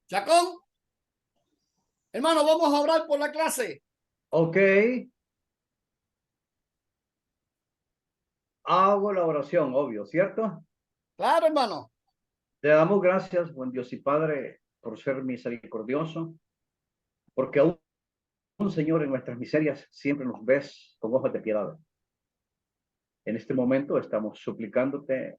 Chacón, hermano, vamos a orar por la clase. Ok. Hago la oración, obvio, ¿cierto? Claro, hermano. Te damos gracias, buen Dios y Padre, por ser misericordioso, porque aún, Señor, en nuestras miserias siempre nos ves con ojos de piedad. En este momento estamos suplicándote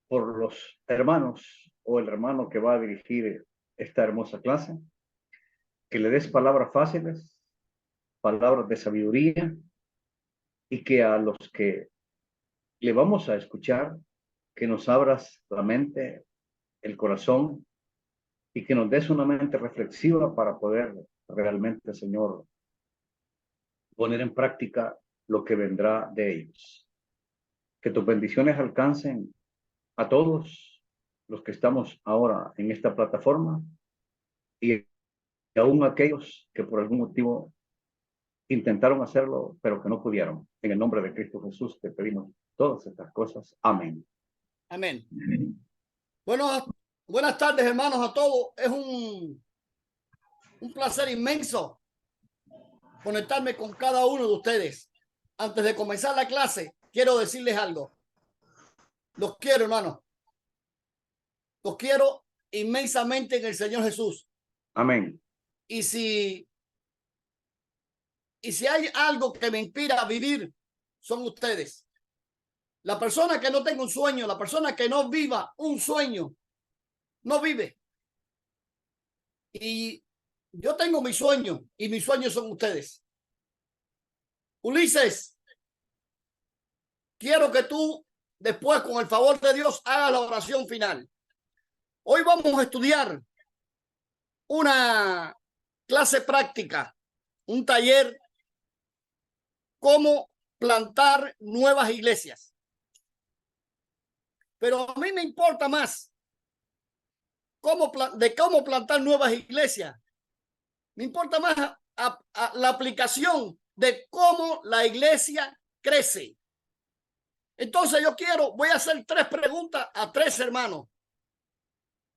por los hermanos o el hermano que va a dirigir esta hermosa clase, que le des palabras fáciles, palabras de sabiduría, y que a los que le vamos a escuchar, que nos abras la mente, el corazón, y que nos des una mente reflexiva para poder realmente, Señor, poner en práctica lo que vendrá de ellos. Que tus bendiciones alcancen a todos los que estamos ahora en esta plataforma y aún aquellos que por algún motivo intentaron hacerlo, pero que no pudieron. En el nombre de Cristo Jesús te pedimos todas estas cosas. Amén. Amén. Bueno, buenas tardes, hermanos, a todos. Es un placer inmenso conectarme con cada uno de ustedes. Antes de comenzar la clase, quiero decirles algo. Los quiero, hermanos. Los quiero inmensamente en el Señor Jesús. Amén. Y si hay algo que me inspira a vivir, son ustedes. La persona que no tenga un sueño, la persona que no viva un sueño, no vive. Y yo tengo mi sueño y mis sueños son ustedes. Ulises, quiero que tú después, con el favor de Dios, hagas la oración final. Hoy vamos a estudiar una clase práctica, un taller, cómo plantar nuevas iglesias. Pero a mí me importa más cómo plantar nuevas iglesias. Me importa más la aplicación de cómo la iglesia crece. Entonces voy a hacer 3 preguntas a 3 hermanos.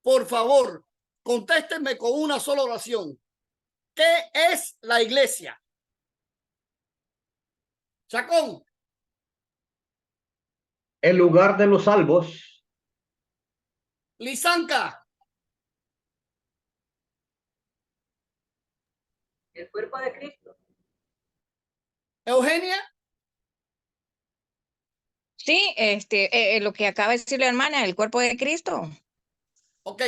Por favor, contéstenme con una sola oración. ¿Qué es la iglesia? Chacón. El lugar de los salvos. Lisanca. El cuerpo de Cristo. Eugenia. Sí, lo que acaba de decir la hermana, el cuerpo de Cristo. Ok.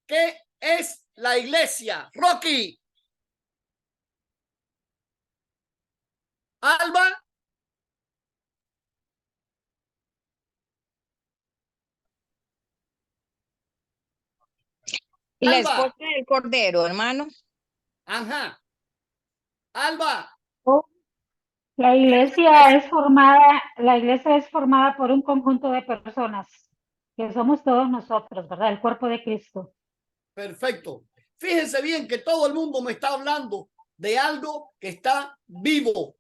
¿Qué es la iglesia? Rocky. Alba. La Alba. esposa del Cordero, hermano. Ajá. Alba. La iglesia es formada por un conjunto de personas, que somos todos nosotros, ¿verdad? El cuerpo de Cristo. Perfecto. Fíjense bien que todo el mundo me está hablando de algo que está vivo,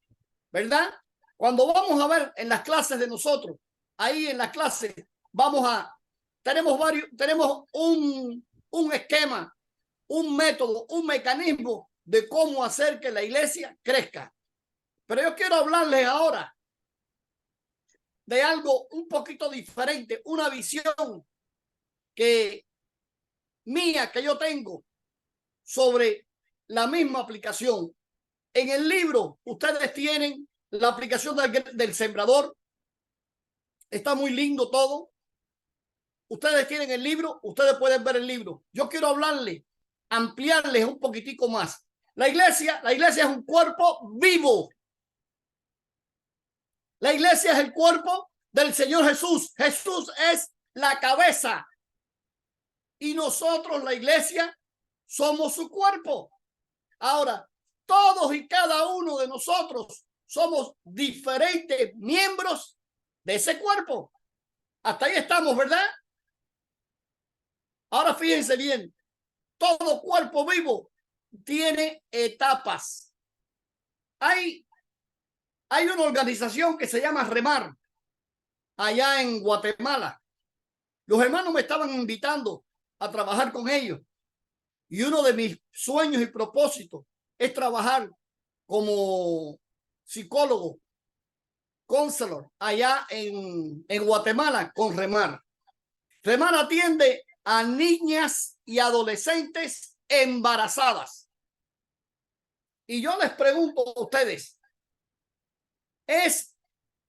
¿verdad? Cuando vamos a ver en las clases de nosotros, ahí en las clases tenemos un esquema, un método, un mecanismo de cómo hacer que la iglesia crezca. Pero yo quiero hablarles ahora de algo un poquito diferente, una visión que yo tengo sobre la misma aplicación. En el libro ustedes tienen la aplicación del sembrador. Está muy lindo todo. Ustedes tienen el libro, ustedes pueden ver el libro. Yo quiero hablarles, ampliarles un poquitico más. La iglesia es un cuerpo vivo. La iglesia es el cuerpo del Señor Jesús. Jesús es la cabeza. Y nosotros, la iglesia, somos su cuerpo. Ahora, todos y cada uno de nosotros somos diferentes miembros de ese cuerpo. Hasta ahí estamos, ¿verdad? Ahora fíjense bien, todo cuerpo vivo tiene etapas. Hay una organización que se llama Remar, allá en Guatemala. Los hermanos me estaban invitando a trabajar con ellos. Y uno de mis sueños y propósitos es trabajar como psicólogo, counselor, allá en Guatemala con Remar. Remar atiende a niñas y adolescentes embarazadas. Y yo les pregunto a ustedes, ¿es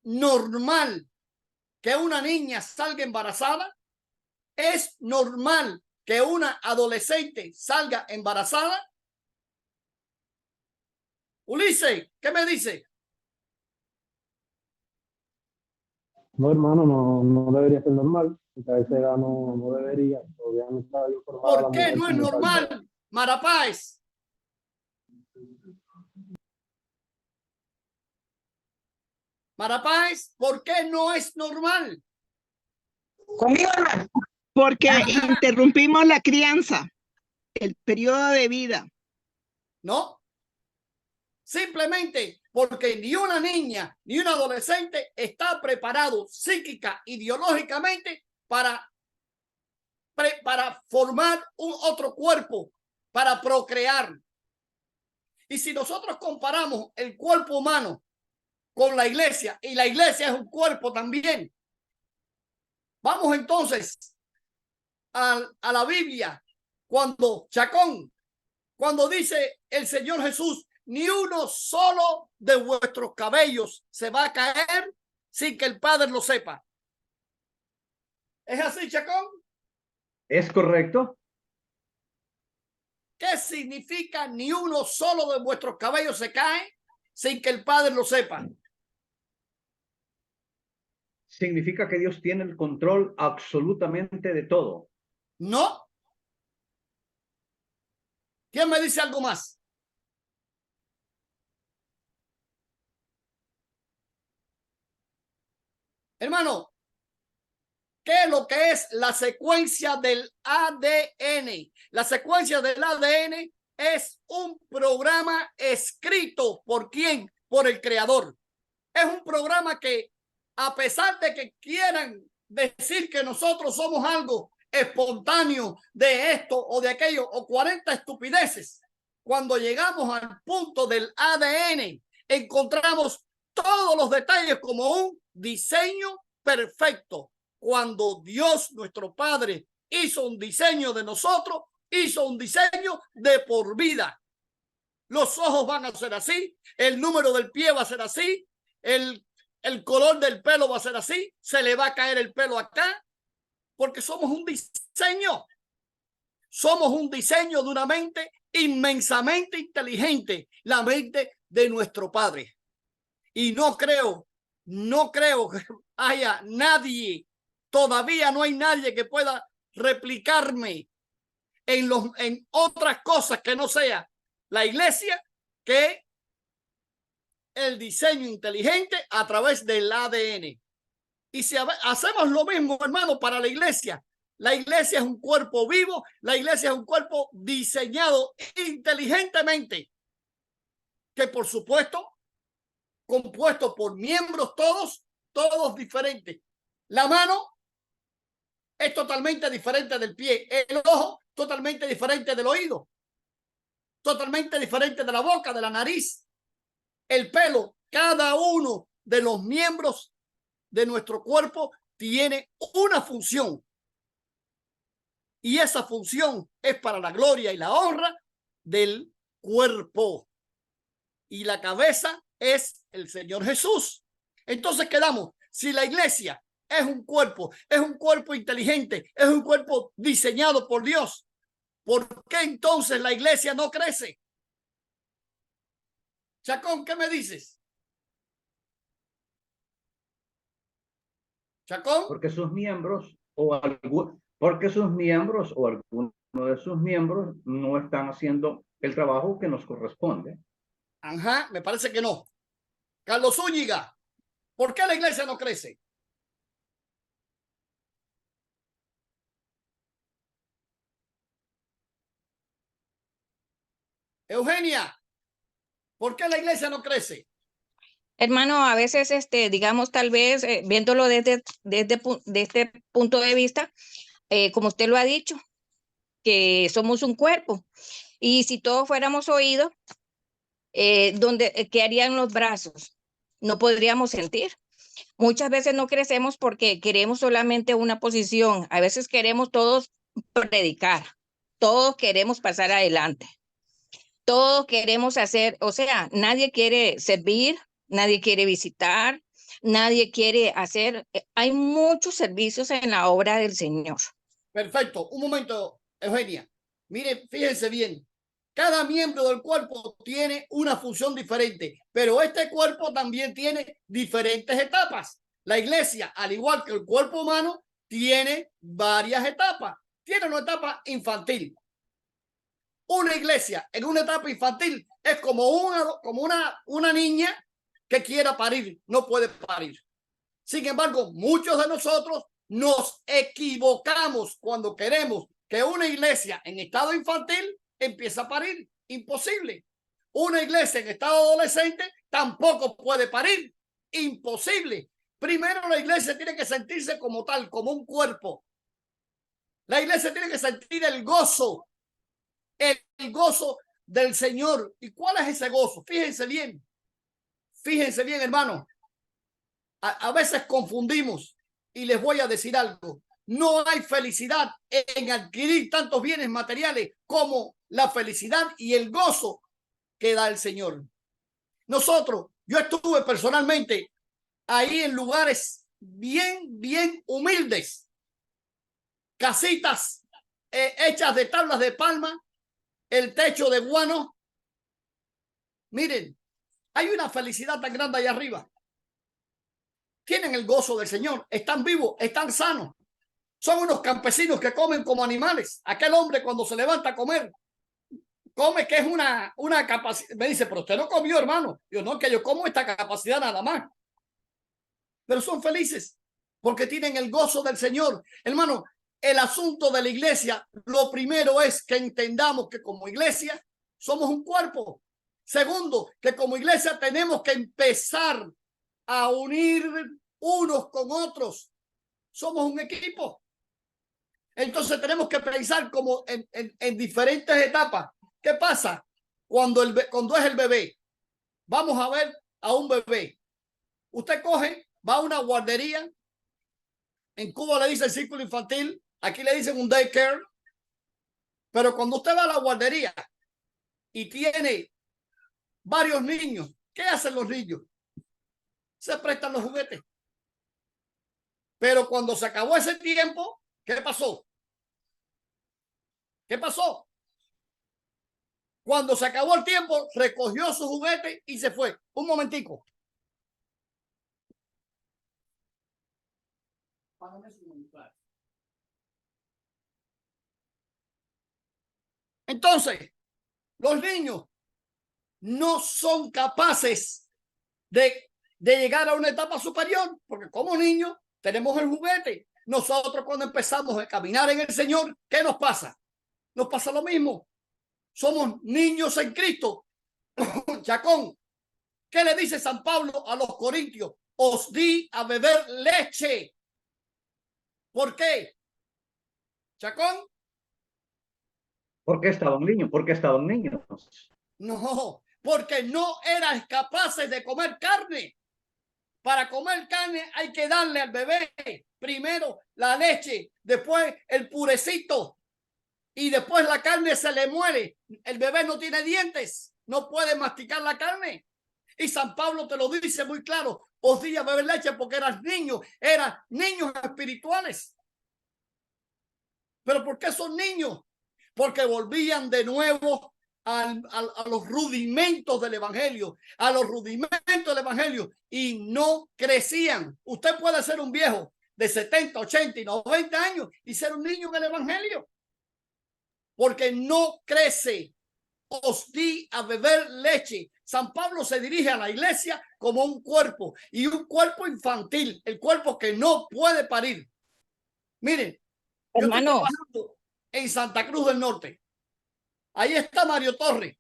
normal que una niña salga embarazada? ¿Es normal que una adolescente salga embarazada? Ulises, ¿qué me dice? No, hermano, no debería ser normal. Porque a esa edad no debería. Todavía no está bien formada la ¿Por qué mujer no es como tal. normal, Marapáez? Marapáez, ¿por qué no es normal? Conmigo, hermano. Porque interrumpimos la crianza, el periodo de vida. No. Simplemente porque ni una niña ni un adolescente está preparado psíquica, ideológicamente para formar un otro cuerpo, para procrear. Y si nosotros comparamos el cuerpo humano con la iglesia, y la iglesia es un cuerpo también, vamos entonces a la Biblia, cuando cuando dice el Señor Jesús, ni uno solo de vuestros cabellos se va a caer sin que el Padre lo sepa. ¿Es así, Chacón? ¿Es correcto? ¿Qué significa ni uno solo de vuestros cabellos se cae sin que el Padre lo sepa? Significa que Dios tiene el control absolutamente de todo. No. ¿Quién me dice algo más? Hermano, ¿qué es lo que es la secuencia del ADN? La secuencia del ADN es un programa escrito ¿por quién? Por el creador. Es un programa que, a pesar de que quieran decir que nosotros somos algo espontáneo de esto o de aquello o 40 estupideces, cuando llegamos al punto del ADN, encontramos todos los detalles como un diseño perfecto. Cuando Dios, nuestro Padre, hizo un diseño de nosotros, hizo un diseño de por vida. Los ojos van a ser así, el número del pie va a ser así, el color del pelo va a ser así, se le va a caer el pelo acá, porque somos un diseño. Somos un diseño de una mente inmensamente inteligente, la mente de nuestro Padre. Y no creo que haya nadie, todavía no hay nadie que pueda replicarme en otras cosas que no sea la iglesia, que el diseño inteligente a través del ADN. Y si hacemos lo mismo, hermano, para la iglesia es un cuerpo vivo, la iglesia es un cuerpo diseñado inteligentemente, que por supuesto, compuesto por miembros todos diferentes. La mano es totalmente diferente del pie, el ojo totalmente diferente del oído, totalmente diferente de la boca, de la nariz, el pelo. Cada uno de los miembros de nuestro cuerpo tiene una función, y esa función es para la gloria y la honra del cuerpo, y la cabeza es el Señor Jesús. Entonces quedamos, si la iglesia es un cuerpo inteligente, es un cuerpo diseñado por Dios, ¿por qué entonces la iglesia no crece? Chacón, ¿qué me dices? Chacón. Porque sus miembros o alguno de sus miembros no están haciendo el trabajo que nos corresponde. Ajá, me parece que no. Carlos Zúñiga, ¿por qué la iglesia no crece? Eugenia, ¿por qué la iglesia no crece? Hermano, a veces, digamos, tal vez viéndolo desde este punto de vista, como usted lo ha dicho, que somos un cuerpo. Y si todos fuéramos oídos, ¿qué harían los brazos? No podríamos sentir. Muchas veces no crecemos porque queremos solamente una posición. A veces queremos todos predicar, todos queremos pasar adelante, todos queremos hacer, o sea, nadie quiere servir, nadie quiere visitar, nadie quiere hacer. Hay muchos servicios en la obra del Señor. Perfecto. Un momento, Eugenia. Mire, fíjense bien. Cada miembro del cuerpo tiene una función diferente, pero este cuerpo también tiene diferentes etapas. La iglesia, al igual que el cuerpo humano, tiene varias etapas. Tiene una etapa infantil. Una iglesia en una etapa infantil es como una niña que quiera parir, no puede parir. Sin embargo, muchos de nosotros nos equivocamos cuando queremos que una iglesia en estado infantil empiece a parir. Imposible. Una iglesia en estado adolescente tampoco puede parir. Imposible. Primero la iglesia tiene que sentirse como tal, como un cuerpo. La iglesia tiene que sentir el gozo del Señor. ¿Y cuál es ese gozo? Fíjense bien, hermano. A veces confundimos y les voy a decir algo. No hay felicidad en adquirir tantos bienes materiales como la felicidad y el gozo que da el Señor. Yo estuve personalmente ahí en lugares bien humildes, casitas hechas de tablas de palma, el techo de guano. Miren, hay una felicidad tan grande allá arriba. Tienen el gozo del Señor, están vivos, están sanos. Son unos campesinos que comen como animales. Aquel hombre cuando se levanta a comer, come que es una capacidad. Me dice, pero usted no comió, hermano. Yo no, que yo como esta capacidad nada más. Pero son felices porque tienen el gozo del Señor. Hermano, el asunto de la iglesia, lo primero es que entendamos que como iglesia somos un cuerpo. Segundo, que como iglesia tenemos que empezar a unir unos con otros. Somos un equipo. Entonces tenemos que pensar como en diferentes etapas. ¿Qué pasa cuando es el bebé? Vamos a ver a un bebé. Usted va a una guardería. En Cuba le dicen círculo infantil. Aquí le dicen un daycare. Pero cuando usted va a la guardería y tiene varios niños, ¿qué hacen los niños? Se prestan los juguetes. Pero cuando se acabó ese tiempo, ¿qué pasó? ¿Qué pasó? Cuando se acabó el tiempo, recogió su juguete y se fue. Un momentico. Entonces, los niños no son capaces de llegar a una etapa superior, porque como niños tenemos el juguete. Nosotros cuando empezamos a caminar en el Señor, ¿qué nos pasa? Nos pasa lo mismo. Somos niños en Cristo. Chacón, ¿qué le dice San Pablo a los corintios? Os di a beber leche. ¿Por qué? Chacón. ¿Por qué estaban niños? ¿Por qué estaban niños? No, porque no eran capaces de comer carne. Para comer carne hay que darle al bebé primero la leche, después el purecito y después la carne se le muere. El bebé no tiene dientes, no puede masticar la carne. Y San Pablo te lo dice muy claro, os di a beber leche porque eran niños espirituales. ¿Pero por qué son niños? Porque volvían de nuevo a los rudimentos del evangelio, y no crecían. Usted puede ser un viejo de 70, 80 y 90 años y ser un niño en el evangelio, porque no crece. Os di a beber leche. San Pablo se dirige a la iglesia como un cuerpo, y un cuerpo infantil, el cuerpo que no puede parir. Miren, yo estoy trabajando en Santa Cruz del Norte. Ahí está Mario Torres,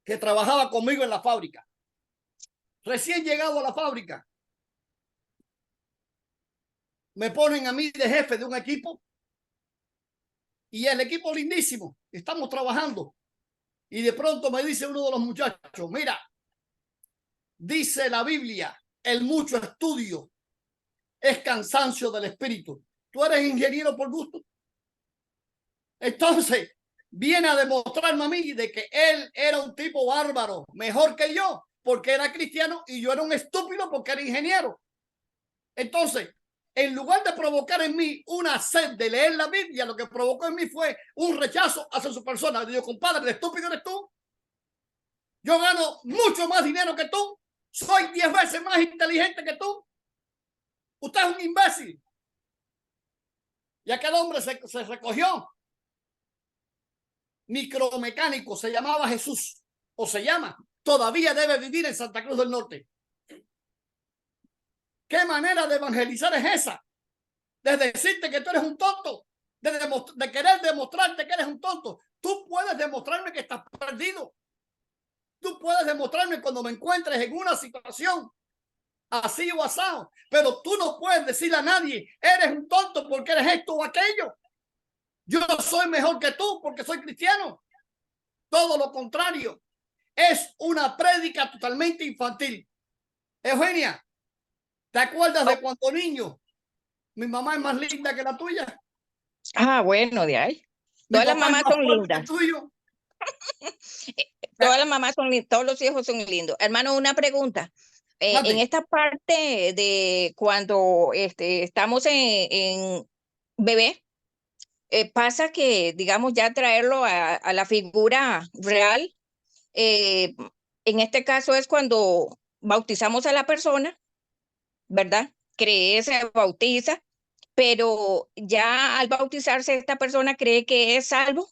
que trabajaba conmigo en la fábrica. Recién llegado a la fábrica, me ponen a mí de jefe de un equipo y el equipo lindísimo, estamos trabajando. Y de pronto me dice uno de los muchachos, mira, dice la Biblia, el mucho estudio es cansancio del espíritu. ¿Tú eres ingeniero por gusto? Entonces, viene a demostrarme a mí de que él era un tipo bárbaro, mejor que yo, porque era cristiano y yo era un estúpido porque era ingeniero. Entonces, en lugar de provocar en mí una sed de leer la Biblia, lo que provocó en mí fue un rechazo hacia su persona. Digo, compadre, ¿el estúpido eres tú? Yo gano mucho más dinero que tú. Soy 10 veces más inteligente que tú. Usted es un imbécil. Y aquel hombre se recogió. Micromecánico, se llamaba Jesús, o se llama. Todavía debe vivir en Santa Cruz del Norte. ¿Qué manera de evangelizar es esa? De decirte que tú eres un tonto, de querer demostrarte que eres un tonto. Tú puedes demostrarme que estás perdido. Tú puedes demostrarme cuando me encuentres en una situación así o asado, pero tú no puedes decirle a nadie, eres un tonto porque eres esto o aquello. Yo no soy mejor que tú porque soy cristiano. Todo lo contrario. Es una prédica totalmente infantil. Eugenia, ¿te acuerdas de cuando niño? Mi mamá es más linda que la tuya. Ah, bueno, de ahí. Todas las mamás son lindas. Todas las mamás son lindas, todos los hijos son lindos. Hermano, una pregunta. En esta parte de cuando estamos en bebé, pasa que, digamos, ya traerlo a la figura real, en este caso es cuando bautizamos a la persona, ¿verdad? Cree, se bautiza, pero ya al bautizarse esta persona cree que es salvo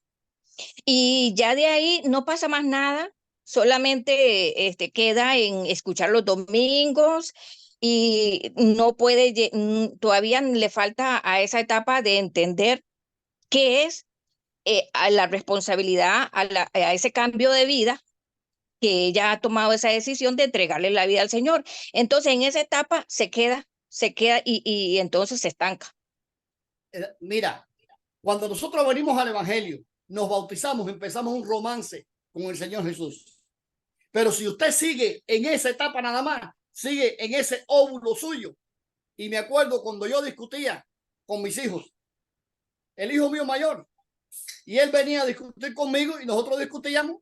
y ya de ahí no pasa más nada, solamente queda en escuchar los domingos y no puede, todavía le falta a esa etapa de entender qué es a la responsabilidad, a ese cambio de vida que ella ha tomado esa decisión de entregarle la vida al Señor. Entonces en esa etapa se queda y entonces se estanca. Mira, cuando nosotros venimos al Evangelio, nos bautizamos, empezamos un romance con el Señor Jesús. Pero si usted sigue en esa etapa nada más, sigue en ese óvulo suyo. Y me acuerdo cuando yo discutía con mis hijos, el hijo mío mayor, y él venía a discutir conmigo y nosotros discutíamos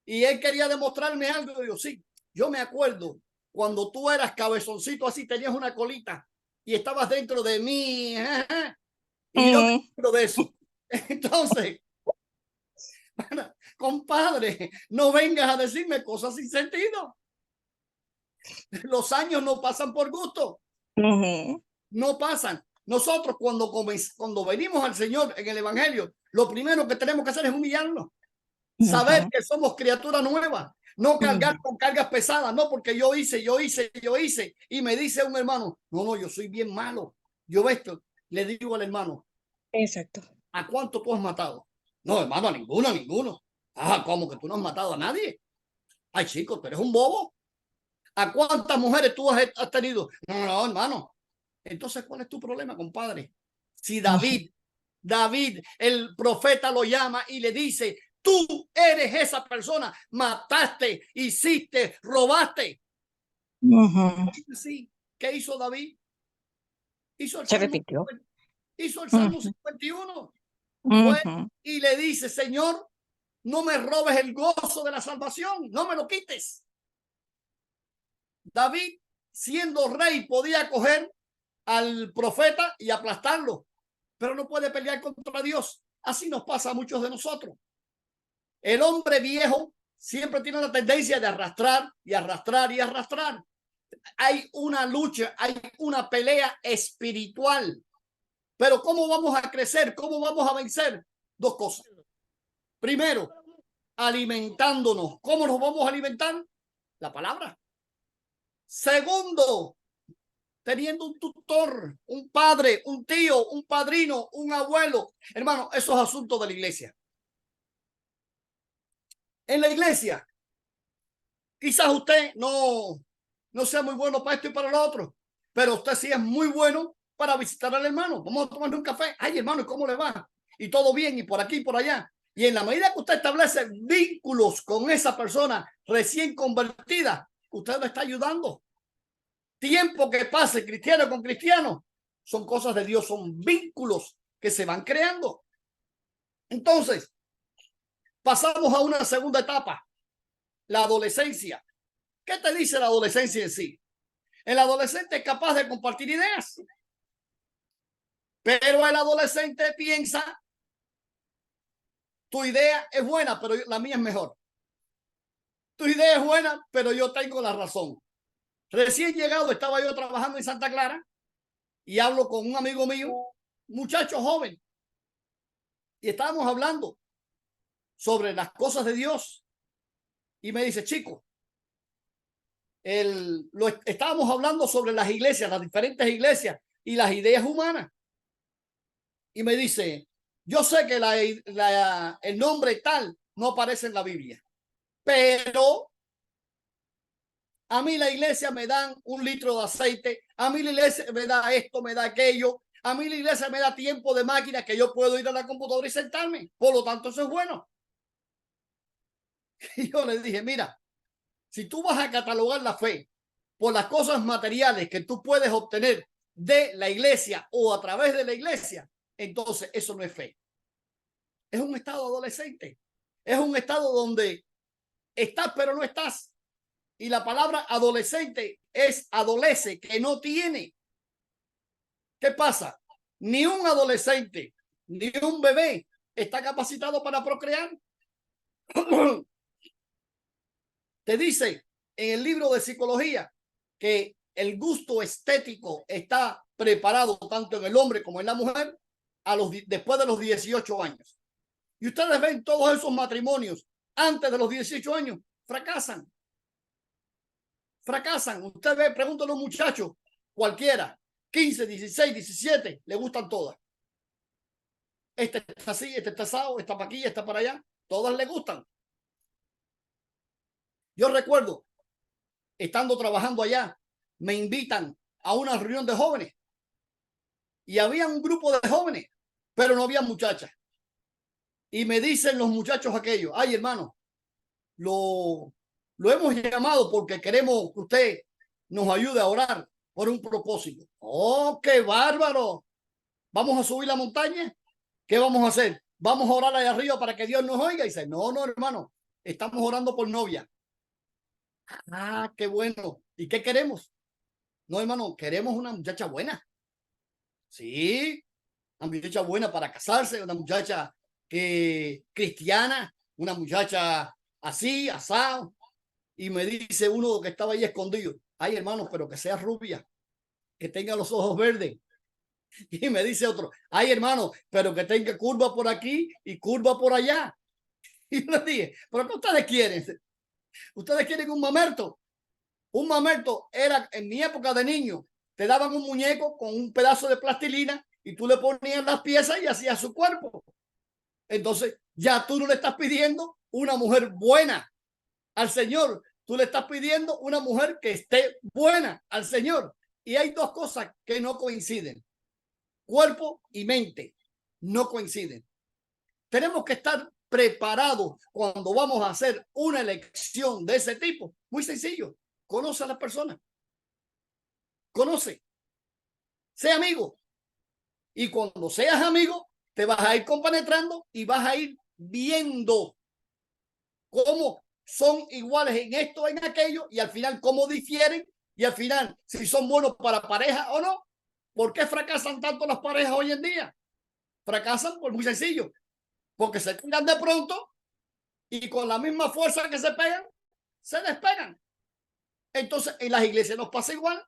y él quería demostrarme algo. Y yo, sí, yo me acuerdo cuando tú eras cabezoncito así, tenías una colita y estabas dentro de mí. Y yo me acuerdo de eso. Entonces, compadre, no vengas a decirme cosas sin sentido. Los años no pasan por gusto. No pasan. Nosotros cuando venimos al Señor en el Evangelio, lo primero que tenemos que hacer es humillarnos. Saber que somos criaturas nuevas. No cargar con cargas pesadas. No, porque yo hice. Y me dice un hermano, no, yo soy bien malo. Yo esto, le digo al hermano. Exacto. ¿A cuánto tú has matado? No, hermano, a ninguno. Ah, ¿cómo que tú no has matado a nadie? Ay, chico, tú eres un bobo. ¿A cuántas mujeres tú has tenido? No, hermano. Entonces, ¿cuál es tu problema, compadre? Si David, el profeta lo llama y le dice, tú eres esa persona, mataste, hiciste, robaste. Sí, ¿qué hizo David? Hizo el Salmo 51. Y le dice, Señor, no me robes el gozo de la salvación, no me lo quites. David, siendo rey, podía coger al profeta y aplastarlo, pero no puede pelear contra Dios. Así nos pasa a muchos de nosotros. El hombre viejo siempre tiene la tendencia de arrastrar y arrastrar y arrastrar. Hay una lucha, hay una pelea espiritual. Pero ¿cómo vamos a crecer? ¿Cómo vamos a vencer? Dos cosas. Primero, alimentándonos. ¿Cómo nos vamos a alimentar? La palabra. Segundo, teniendo un tutor, un padre, un tío, un padrino, un abuelo. Hermano, esos asuntos de la iglesia. En la iglesia, quizás usted no sea muy bueno para esto y para lo otro, pero usted sí es muy bueno para visitar al hermano. Vamos a tomarle un café. Ay, hermano, ¿y cómo le va? y todo bien y por aquí y por allá. Y en la medida que usted establece vínculos con esa persona recién convertida, usted lo está ayudando. Tiempo que pase cristiano con cristiano son cosas de Dios, son vínculos que se van creando. Entonces, pasamos a una segunda etapa, la adolescencia. ¿Qué te dice la adolescencia en sí? El adolescente es capaz de compartir ideas, pero el adolescente piensa, tu idea es buena, pero la mía es mejor. Tu idea es buena, pero yo tengo la razón. Recién llegado estaba yo trabajando en Santa Clara y hablo con un amigo mío, muchacho joven, y estábamos hablando sobre las cosas de Dios. Y me dice, chico, estábamos hablando sobre las iglesias, las diferentes iglesias y las ideas humanas. Y me dice, yo sé que el nombre tal no aparece en la Biblia, pero a mí la iglesia me dan 1 litro de aceite, a mí la iglesia me da esto, me da aquello, a mí la iglesia me da tiempo de máquina que yo puedo ir a la computadora y sentarme. Por lo tanto, eso es bueno. Y yo le dije, mira, si tú vas a catalogar la fe por las cosas materiales que tú puedes obtener de la iglesia o a través de la iglesia, entonces eso no es fe. Es un estado adolescente. Es un estado donde estás pero no estás. Y la palabra adolescente es adolece, que no tiene. ¿Qué pasa? Ni un adolescente, ni un bebé está capacitado para procrear. Te dice en el libro de psicología que el gusto estético está preparado tanto en el hombre como en la mujer después de los 18 años. Y ustedes ven todos esos matrimonios antes de los 18 años, fracasan. Fracasan. Usted ve, pregúntale a un muchacho, cualquiera, 15, 16, 17, le gustan todas. Este está así, este está asado, está para aquí, está para allá. Todas le gustan. Yo recuerdo, estando trabajando allá, me invitan a una reunión de jóvenes y había un grupo de jóvenes, pero no había muchachas. Y me dicen los muchachos aquellos, ay hermano, lo hemos llamado porque queremos que usted nos ayude a orar por un propósito. ¡Oh, qué bárbaro! ¿Vamos a subir la montaña? ¿Qué vamos a hacer? ¿Vamos a orar allá arriba para que Dios nos oiga? Y dice, no, hermano, estamos orando por novia. Ah, qué bueno. ¿Y qué queremos? No, hermano, queremos una muchacha buena. Sí, una muchacha buena para casarse, una muchacha cristiana, una muchacha así, asado. Y me dice uno que estaba ahí escondido, ay hermano, pero que sea rubia, que tenga los ojos verdes. Y me dice otro, ay hermano, pero que tenga curva por aquí y curva por allá. Y le dije, pero ¿qué ustedes quieren? Ustedes quieren un mamerto. Un mamerto era, en mi época de niño, te daban un muñeco con un pedazo de plastilina y tú le ponías las piezas y hacías su cuerpo. Entonces ya tú no le estás pidiendo una mujer buena al Señor, tú le estás pidiendo una mujer que esté buena al Señor. Y hay dos cosas que no coinciden. Cuerpo y mente no coinciden. Tenemos que estar preparados cuando vamos a hacer una elección de ese tipo. Muy sencillo. Conoce a la persona. Conoce. Sé amigo. Y cuando seas amigo, te vas a ir compenetrando y vas a ir viendo cómo son iguales en esto, en aquello, y al final cómo difieren, y al final si son buenos para pareja o no. ¿Por qué fracasan tanto las parejas hoy en día? Fracasan por muy sencillo, porque se tiran de pronto y con la misma fuerza que se pegan, se despegan. Entonces en las iglesias nos pasa igual.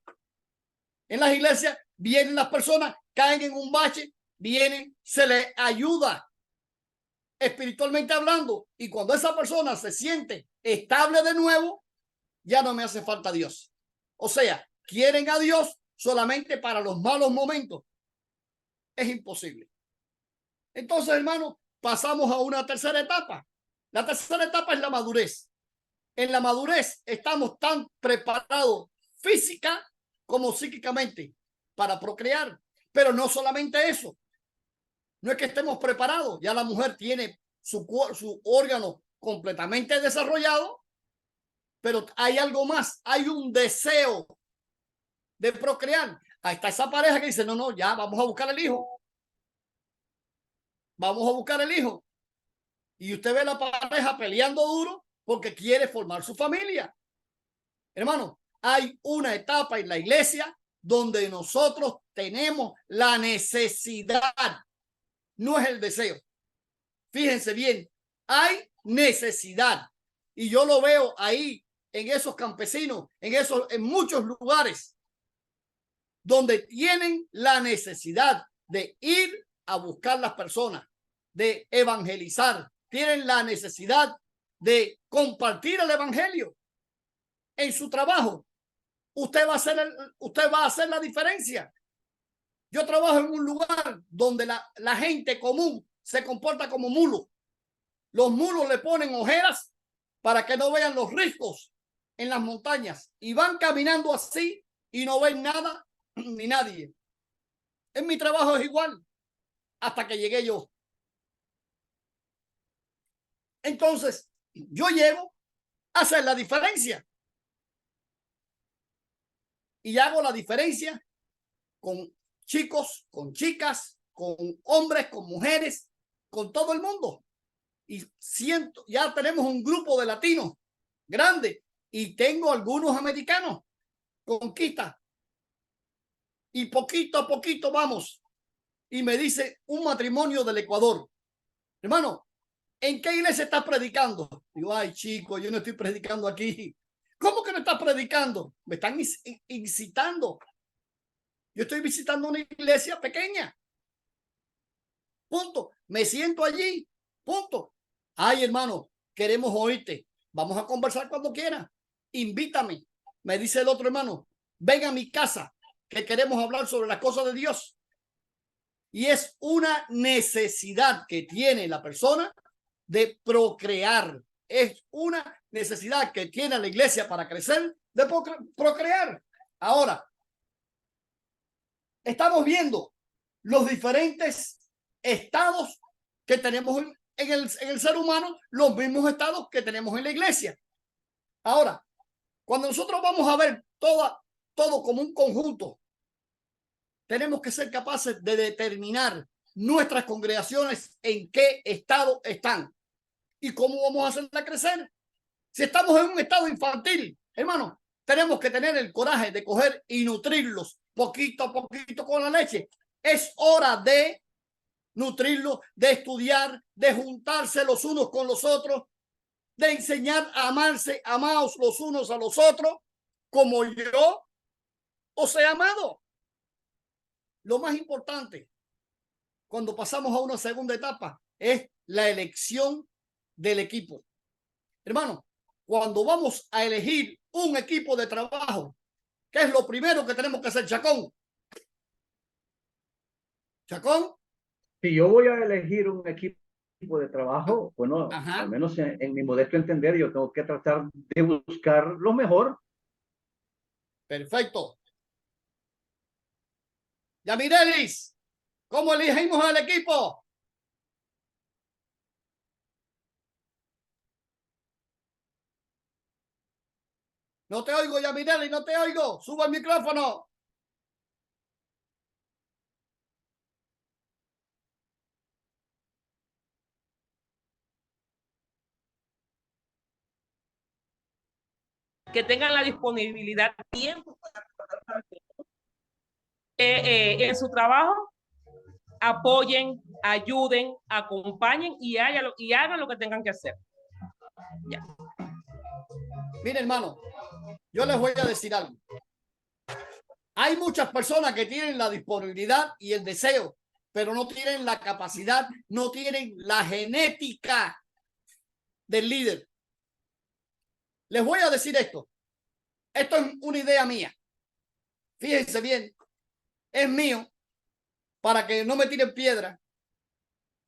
En las iglesias vienen las personas, caen en un bache, vienen, se les ayuda espiritualmente hablando, y cuando esa persona se siente estable de nuevo, ya no me hace falta Dios. O sea, quieren a Dios solamente para los malos momentos. Es imposible. Entonces, hermano, pasamos a una tercera etapa. La tercera etapa es la madurez. En la madurez estamos tan preparados física como psíquicamente para procrear. Pero no solamente eso. No es que estemos preparados. Ya la mujer tiene su órgano completamente desarrollado, pero hay algo más. Hay un deseo de procrear. Ahí está esa pareja que dice, no, no, ya vamos a buscar el hijo. Vamos a buscar el hijo. Y usted ve la pareja peleando duro porque quiere formar su familia. Hermano, hay una etapa en la iglesia donde nosotros tenemos la necesidad, no es el deseo. Fíjense bien, hay necesidad. Y yo lo veo ahí en esos campesinos, en muchos lugares donde tienen la necesidad de ir a buscar las personas, de evangelizar, tienen la necesidad de compartir el evangelio. En su trabajo, usted va a hacer la diferencia. Yo trabajo en un lugar donde la gente común se comporta como mulos. Los mulos le ponen ojeras para que no vean los riscos en las montañas y van caminando así y no ven nada ni nadie. En mi trabajo es igual hasta que llegué yo. Entonces, yo llego a hacer la diferencia. Y hago la diferencia con chicos, con chicas, con hombres, con mujeres, con todo el mundo. Y ya tenemos un grupo de latinos grande y tengo algunos americanos. Conquista. Y poquito a poquito vamos. Y me dice un matrimonio del Ecuador. Hermano, ¿en qué iglesia estás predicando? Digo, ay, chico, yo no estoy predicando aquí. ¿Cómo que no estás predicando? Me están incitando. Yo estoy visitando una iglesia pequeña. Punto. Me siento allí. Punto. Ay, hermano, queremos oírte. Vamos a conversar cuando quiera. Invítame. Me dice el otro hermano, ven a mi casa que queremos hablar sobre las cosas de Dios. Y es una necesidad que tiene la persona de procrear. Es una necesidad que tiene la iglesia para crecer, de procrear. Ahora, estamos viendo los diferentes estados que tenemos en el ser humano, los mismos estados que tenemos en la iglesia. Ahora, cuando nosotros vamos a ver todo como un conjunto, tenemos que ser capaces de determinar nuestras congregaciones en qué estado están y cómo vamos a hacerla crecer. Si estamos en un estado infantil, hermano, tenemos que tener el coraje de coger y nutrirlos poquito a poquito con la leche. Es hora de nutrirlos, de estudiar, de juntarse los unos con los otros, de enseñar a amarse, amaos los unos a los otros, como yo os he amado. Lo más importante cuando pasamos a una segunda etapa es la elección del equipo. Hermano, cuando vamos a elegir un equipo de trabajo, ¿qué es lo primero que tenemos que hacer, Chacón? Chacón. Si yo voy a elegir un equipo de trabajo, bueno, Ajá. al menos en mi modesto entender, yo tengo que tratar de buscar lo mejor. Perfecto. Yamirelis, ¿cómo elegimos al equipo? No te oigo, Yamirelis, no te oigo. Suba el micrófono. Que tengan la disponibilidad, tiempo en su trabajo, apoyen, ayuden, acompañen y hagan lo que tengan que hacer. Ya. Mire, hermano, yo les voy a decir algo. Hay muchas personas que tienen la disponibilidad y el deseo, pero no tienen la capacidad, no tienen la genética del líder. Les voy a decir esto. Esto es una idea mía. Fíjense bien. Es mío para que no me tiren piedra.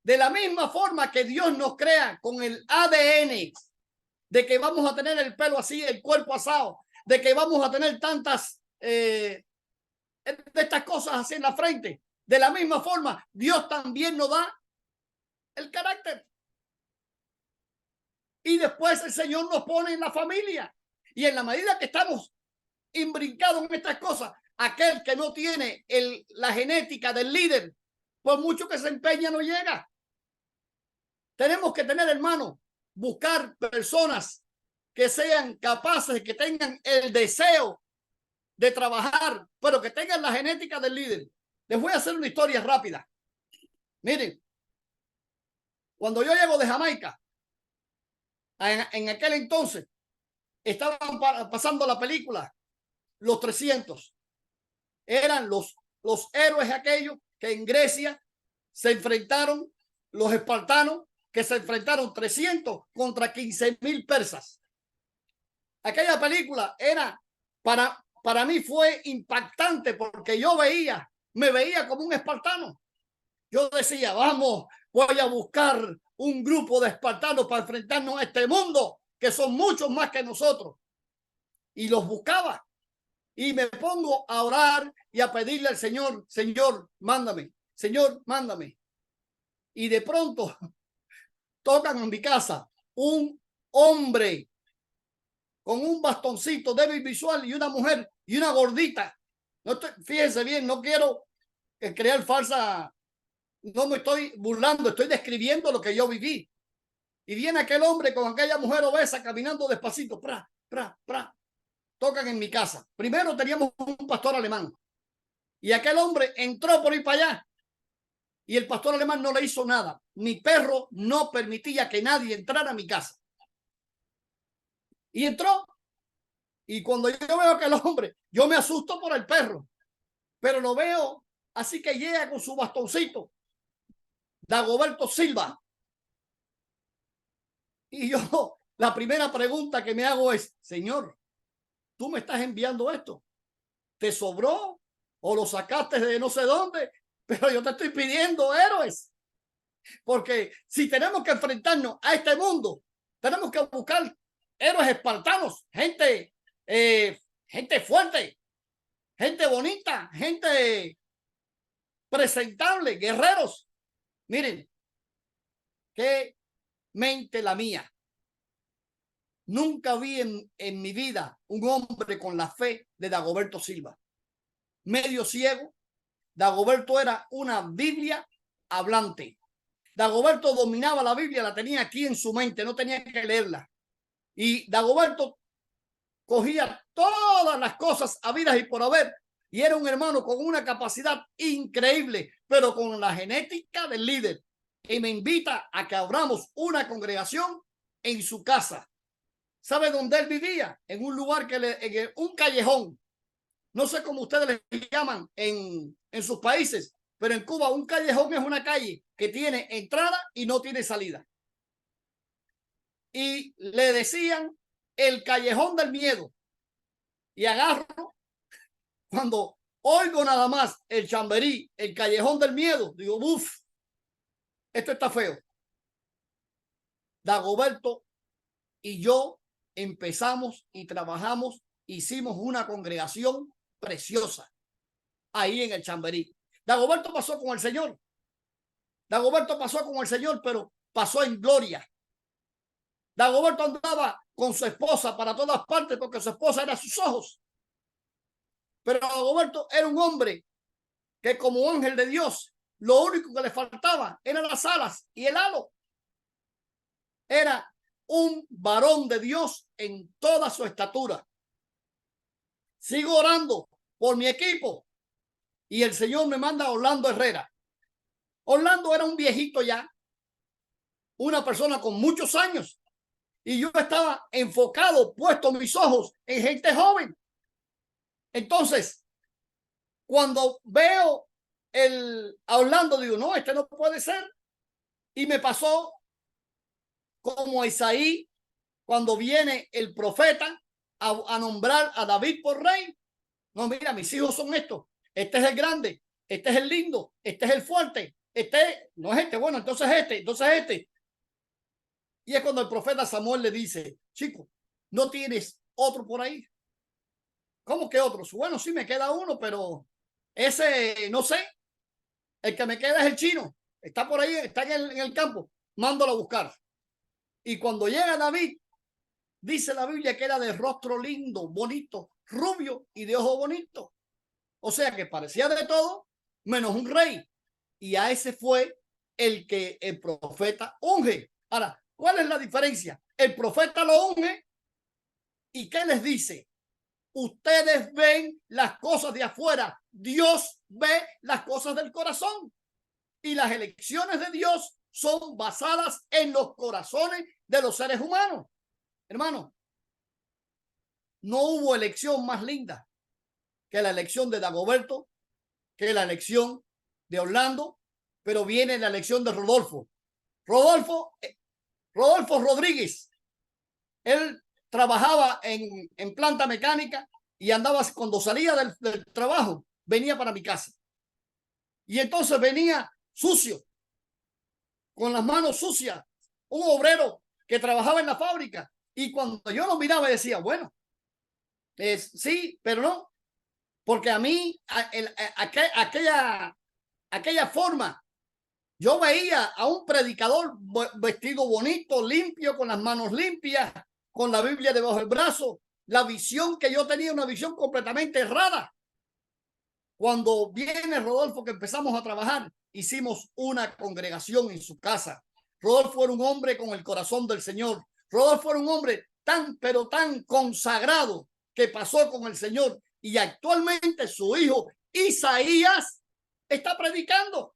De la misma forma que Dios nos crea con el ADN de que vamos a tener el pelo así, el cuerpo asado, de que vamos a tener tantas de estas cosas así en la frente. De la misma forma, Dios también nos da el carácter. Y después el Señor nos pone en la familia. Y en la medida que estamos imbrincados en estas cosas, aquel que no tiene la genética del líder, por mucho que se empeña, no llega. Tenemos que tener, hermano, buscar personas que sean capaces, que tengan el deseo de trabajar, pero que tengan la genética del líder. Les voy a hacer una historia rápida. Miren, cuando yo llego de Jamaica, en aquel entonces, estaban pasando la película Los 300. Eran los héroes aquellos que en Grecia se enfrentaron, los espartanos, que se enfrentaron 300 contra 15,000 persas. Aquella película era, para mí fue impactante porque me veía como un espartano. Yo decía, vamos, voy a buscar un grupo de espartanos para enfrentarnos a este mundo, que son muchos más que nosotros. Y los buscaba. Y me pongo a orar y a pedirle al Señor, Señor, mándame, Señor, mándame. Y de pronto tocan en mi casa un hombre con un bastoncito débil visual y una mujer y una gordita. Fíjense bien, no quiero crear falsa, no me estoy burlando, estoy describiendo lo que yo viví. Y viene aquel hombre con aquella mujer obesa caminando despacito, pra, pra, pra. Tocan en mi casa. Primero teníamos un pastor alemán y aquel hombre entró por ir para allá y el pastor alemán no le hizo nada. Mi perro no permitía que nadie entrara a mi casa. Y entró. Y cuando yo veo a aquel hombre, yo me asusto por el perro, pero lo veo así que llega con su bastoncito, Dagoberto Silva. Y yo, la primera pregunta que me hago es, Señor, ¿tú me estás enviando esto? ¿Te sobró o lo sacaste de no sé dónde? Pero yo te estoy pidiendo héroes. Porque si tenemos que enfrentarnos a este mundo, tenemos que buscar héroes espartanos, gente fuerte, gente bonita, gente presentable, guerreros. Miren, qué mente la mía. Nunca vi en mi vida un hombre con la fe de Dagoberto Silva. Medio ciego, Dagoberto era una Biblia hablante. Dagoberto dominaba la Biblia, la tenía aquí en su mente, no tenía que leerla. Y Dagoberto cogía todas las cosas habidas y por haber. Y era un hermano con una capacidad increíble, pero con la genética del líder. Y me invita a que abramos una congregación en su casa. ¿Sabe dónde él vivía? En un lugar en un callejón. No sé cómo ustedes le llaman en sus países, pero en Cuba un callejón es una calle que tiene entrada y no tiene salida. Y le decían el callejón del miedo. Y agarro, cuando oigo nada más el Chamberí, el callejón del miedo, digo, uff, esto está feo. Dagoberto y yo empezamos y trabajamos, hicimos una congregación preciosa ahí en el Chamberí. Dagoberto pasó con el Señor. Dagoberto pasó con el Señor, pero pasó en gloria. Dagoberto andaba con su esposa para todas partes porque su esposa era sus ojos. Pero Dagoberto era un hombre que como ángel de Dios, lo único que le faltaba eran las alas y el halo. Era un varón de Dios en toda su estatura. Sigo orando por mi equipo y el Señor me manda a Orlando Herrera. Orlando era un viejito ya, una persona con muchos años, y yo estaba enfocado, puesto mis ojos en gente joven. Entonces, cuando veo a Orlando, digo, no, este no puede ser. Y me pasó como Isaí, cuando viene el profeta a nombrar a David por rey. No, mira, mis hijos son estos. Este es el grande, este es el lindo, este es el fuerte, este no es este, bueno, entonces este. Y es cuando el profeta Samuel le dice, chico, ¿no tienes otro por ahí? ¿Cómo que otros? Bueno, sí me queda uno, pero ese no sé. El que me queda es el chino. Está por ahí, está en el campo. Mándalo a buscar. Y cuando llega David, dice la Biblia que era de rostro lindo, bonito, rubio y de ojo bonito. O sea que parecía de todo menos un rey. Y a ese fue el que el profeta unge. Ahora, ¿cuál es la diferencia? El profeta lo unge y ¿qué les dice? Ustedes ven las cosas de afuera. Dios ve las cosas del corazón. Y las elecciones de Dios son basadas en los corazones de los seres humanos. Hermano, no hubo elección más linda que la elección de Dagoberto, que la elección de Orlando, pero viene la elección de Rodolfo. Rodolfo Rodríguez. Él trabajaba en planta mecánica y andaba, cuando salía del trabajo, venía para mi casa. Y entonces venía sucio, con las manos sucias, un obrero que trabajaba en la fábrica. Y cuando yo lo miraba decía, bueno, sí, pero no, porque a mí aquella forma, yo veía a un predicador vestido bonito, limpio, con las manos limpias, con la Biblia debajo del brazo. La visión que yo tenía, una visión completamente errada. Cuando viene Rodolfo, que empezamos a trabajar, hicimos una congregación en su casa. Rodolfo era un hombre con el corazón del Señor. Rodolfo era un hombre pero tan consagrado que pasó con el Señor. Y actualmente su hijo Isaías está predicando.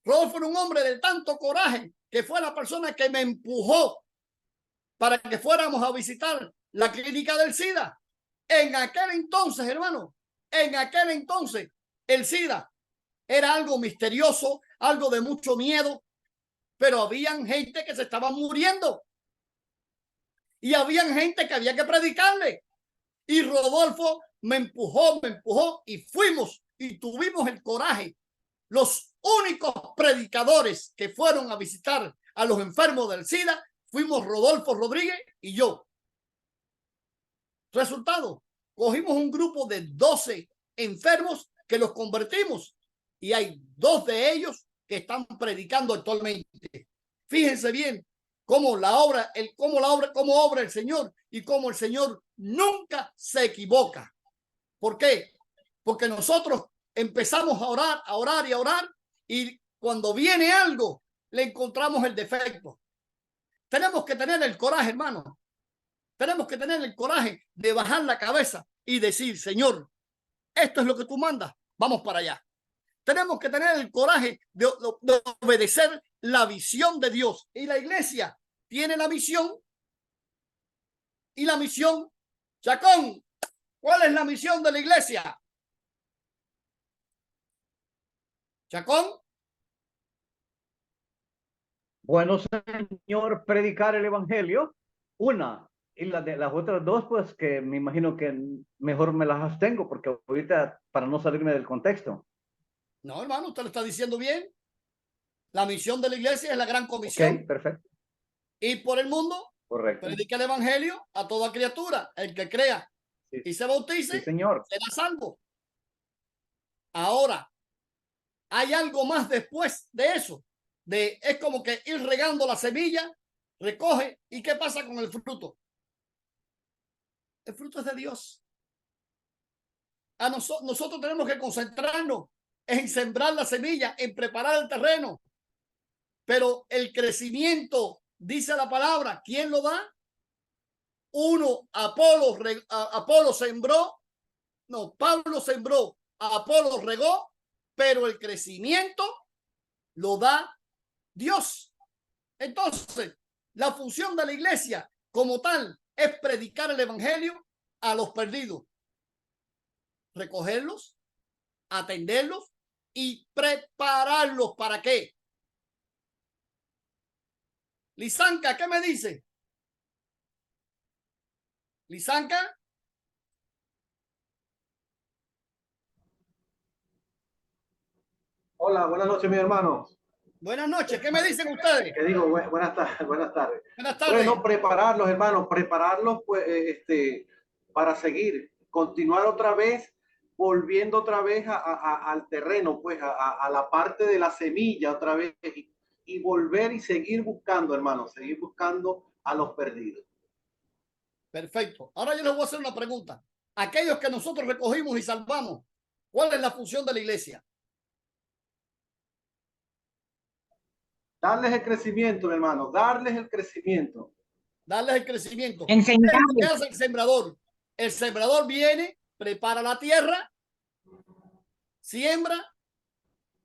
Rodolfo era un hombre de tanto coraje que fue la persona que me empujó para que fuéramos a visitar la clínica del SIDA. En aquel entonces, hermano, en aquel entonces, el SIDA era algo misterioso, algo de mucho miedo, pero habían gente que se estaba muriendo y habían gente que había que predicarle. Y Rodolfo me empujó y fuimos y tuvimos el coraje. Los únicos predicadores que fueron a visitar a los enfermos del SIDA fuimos Rodolfo Rodríguez y yo. Resultado, cogimos un grupo de 12 enfermos que los convertimos y hay 2 de ellos que están predicando actualmente. Fíjense bien cómo obra el Señor y cómo el Señor nunca se equivoca. ¿Por qué? Porque nosotros empezamos a orar y cuando viene algo le encontramos el defecto. Tenemos que tener el coraje, hermano. Tenemos que tener el coraje de bajar la cabeza y decir, Señor, esto es lo que tú mandas, vamos para allá. Tenemos que tener el coraje de obedecer la visión de Dios. Y la iglesia tiene la misión. Y la misión, Chacón, ¿cuál es la misión de la iglesia? Chacón. Bueno, Señor, predicar el evangelio, una. Y las otras 2, pues que me imagino que mejor me las abstengo, porque ahorita, para no salirme del contexto. No, hermano, usted lo está diciendo bien. La misión de la iglesia es la gran comisión. Ok, perfecto. Ir por el mundo, correcto, predica el evangelio a toda criatura. El que crea sí, y se bautice, sí, señor, será salvo. Ahora, hay algo más después de eso. Es como que ir regando la semilla, recoge, ¿y qué pasa con el fruto? El fruto es de Dios. Nosotros tenemos que concentrarnos en sembrar la semilla, en preparar el terreno. Pero el crecimiento, dice la palabra, ¿quién lo da? Uno, Apolo sembró, no, Pablo sembró, Apolo regó, pero el crecimiento lo da Dios. Entonces, la función de la iglesia como tal es predicar el evangelio a los perdidos, recogerlos, atenderlos y prepararlos. ¿Para qué? Lisanka, ¿qué me dice? Lisanka. Hola, buenas noches, mis hermanos. Buenas noches, ¿qué me dicen ustedes? ¿Qué digo? Buenas tardes, buenas tardes. Buenas tardes. Bueno, prepararlos, hermanos, prepararlos pues, para seguir, continuar otra vez, volviendo otra vez al terreno, pues a la parte de la semilla otra vez y volver y seguir buscando, hermanos, seguir buscando a los perdidos. Perfecto. Ahora yo les voy a hacer una pregunta. Aquellos que nosotros recogimos y salvamos, ¿cuál es la función de la iglesia? Darles el crecimiento, mi hermano, darles el crecimiento. Darles el crecimiento. Enseñarles. ¿Qué es lo que hace el sembrador? El sembrador viene, prepara la tierra, siembra,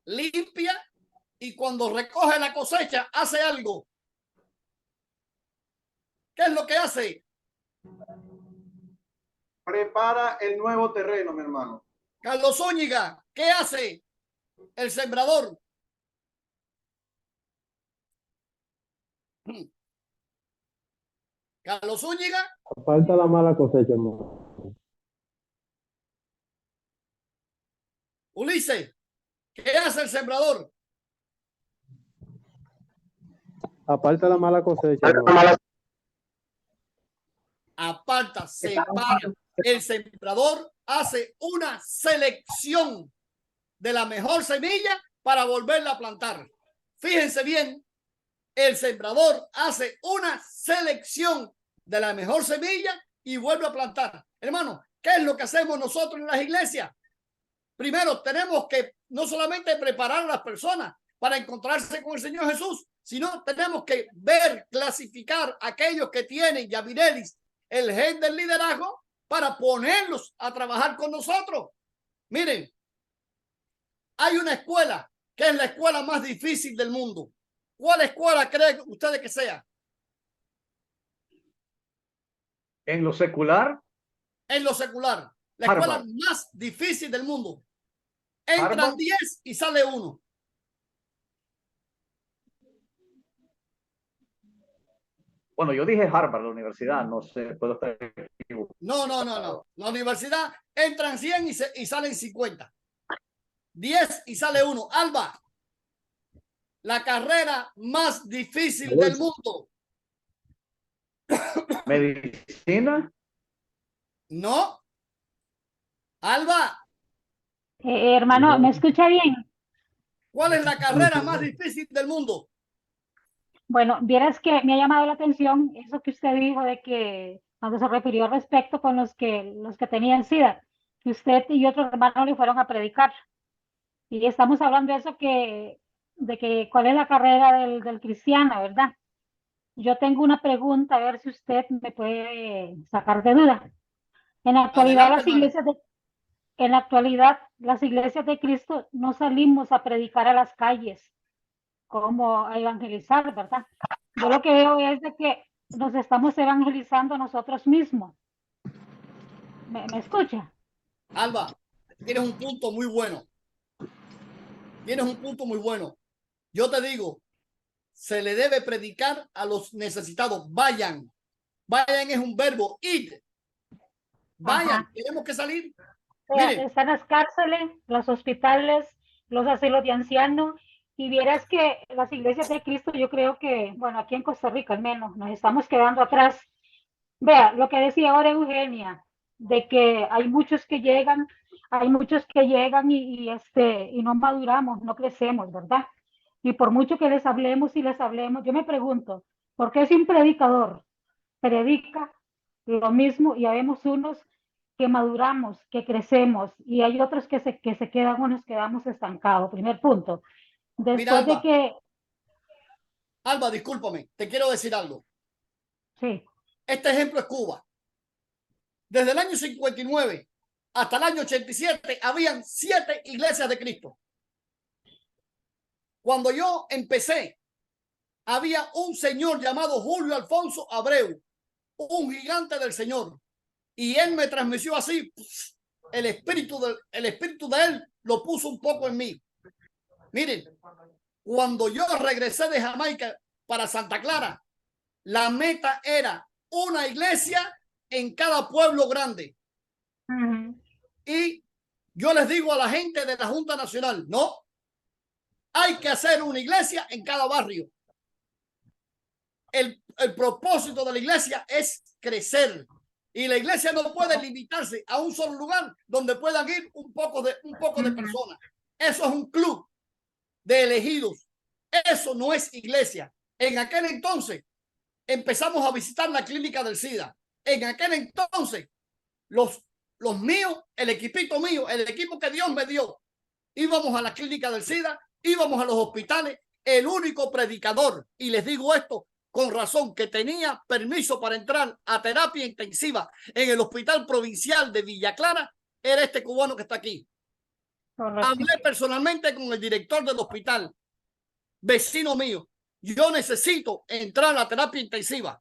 limpia y cuando recoge la cosecha hace algo. ¿Qué es lo que hace? Prepara el nuevo terreno, mi hermano. Carlos Zúñiga, ¿qué hace el sembrador? Carlos Zúñiga. Falta la mala cosecha, hermano. Ulises, ¿qué hace el sembrador? Aparta la mala cosecha, hermano. Aparta, separa. El sembrador hace una selección de la mejor semilla para volverla a plantar. Fíjense bien, el sembrador hace una selección de la mejor semilla y vuelve a plantar. Hermano, ¿qué es lo que hacemos nosotros en las iglesias? Primero, tenemos que no solamente preparar a las personas para encontrarse con el Señor Jesús, sino tenemos que ver, clasificar a aquellos que tienen ya virelis, el gen del liderazgo, para ponerlos a trabajar con nosotros. Miren, hay una escuela que es la escuela más difícil del mundo. ¿Cuál escuela creen ustedes que sea? En lo secular, En lo secular. La Harvard. escuela más difícil del mundo. Entran Harvard. 10 y sale uno. Bueno, yo dije Harvard, la universidad, no sé, puedo estar equivocado. No. La universidad entran 100 y salen 50. 10 y sale uno. Alba, la carrera más difícil del mundo. Medicina. No. Alba. Hermano, ¿me escucha bien? ¿Cuál es la carrera más difícil del mundo? Bueno, vieras que me ha llamado la atención eso que usted dijo de que cuando se refirió al respecto con los que tenían SIDA, que usted y otros hermanos le fueron a predicar. Y estamos hablando de eso de que cuál es la carrera del cristiano, ¿verdad? Yo tengo una pregunta, a ver si usted me puede sacar de duda. En la actualidad, Adelante, en la actualidad, las iglesias de Cristo no salimos a predicar a las calles como a evangelizar, ¿verdad? Yo lo que veo es de que nos estamos evangelizando nosotros mismos. ¿Me escucha? Alba, tienes un punto muy bueno. Tienes un punto muy bueno. Yo te digo, se le debe predicar a los necesitados. Vayan. Vayan es un verbo, ir. Vayan, Ajá. tenemos que salir. Miren. Están las cárceles, los hospitales, los asilos de ancianos, y vieras que las iglesias de Cristo, yo creo que, bueno, aquí en Costa Rica al menos, nos estamos quedando atrás. Vea, lo que decía ahora Eugenia, de que hay muchos que llegan y no maduramos, no crecemos, ¿verdad? Y por mucho que les hablemos, yo me pregunto, ¿por qué si un predicador predica lo mismo y habemos unos que maduramos, que crecemos y hay otros que se quedan o nos quedamos estancados? Primer punto. Después Mira, Alba, de que... Alba, discúlpame, te quiero decir algo. Sí. Este ejemplo es Cuba. Desde el año 59 hasta el año 87 habían 7 iglesias de Cristo. Cuando yo empecé, había un señor llamado Julio Alfonso Abreu, un gigante del Señor. Y él me transmitió así, el espíritu de él lo puso un poco en mí. Miren, cuando yo regresé de Jamaica para Santa Clara, la meta era una iglesia en cada pueblo grande. Y yo les digo a la gente de la Junta Nacional, no, hay que hacer una iglesia en cada barrio. El propósito de la iglesia es crecer. Y la iglesia no puede limitarse a un solo lugar donde puedan ir un poco de personas. Eso es un club de elegidos. Eso no es iglesia. En aquel entonces empezamos a visitar la clínica del SIDA. En aquel entonces, los míos, el equipito mío, el equipo que Dios me dio, íbamos a la clínica del SIDA, íbamos a los hospitales. El único predicador, y les digo esto con razón, que tenía permiso para entrar a terapia intensiva en el Hospital Provincial de Villa Clara, era este cubano que está aquí. Correcto. Hablé personalmente con el director del hospital, vecino mío. Yo necesito entrar a la terapia intensiva.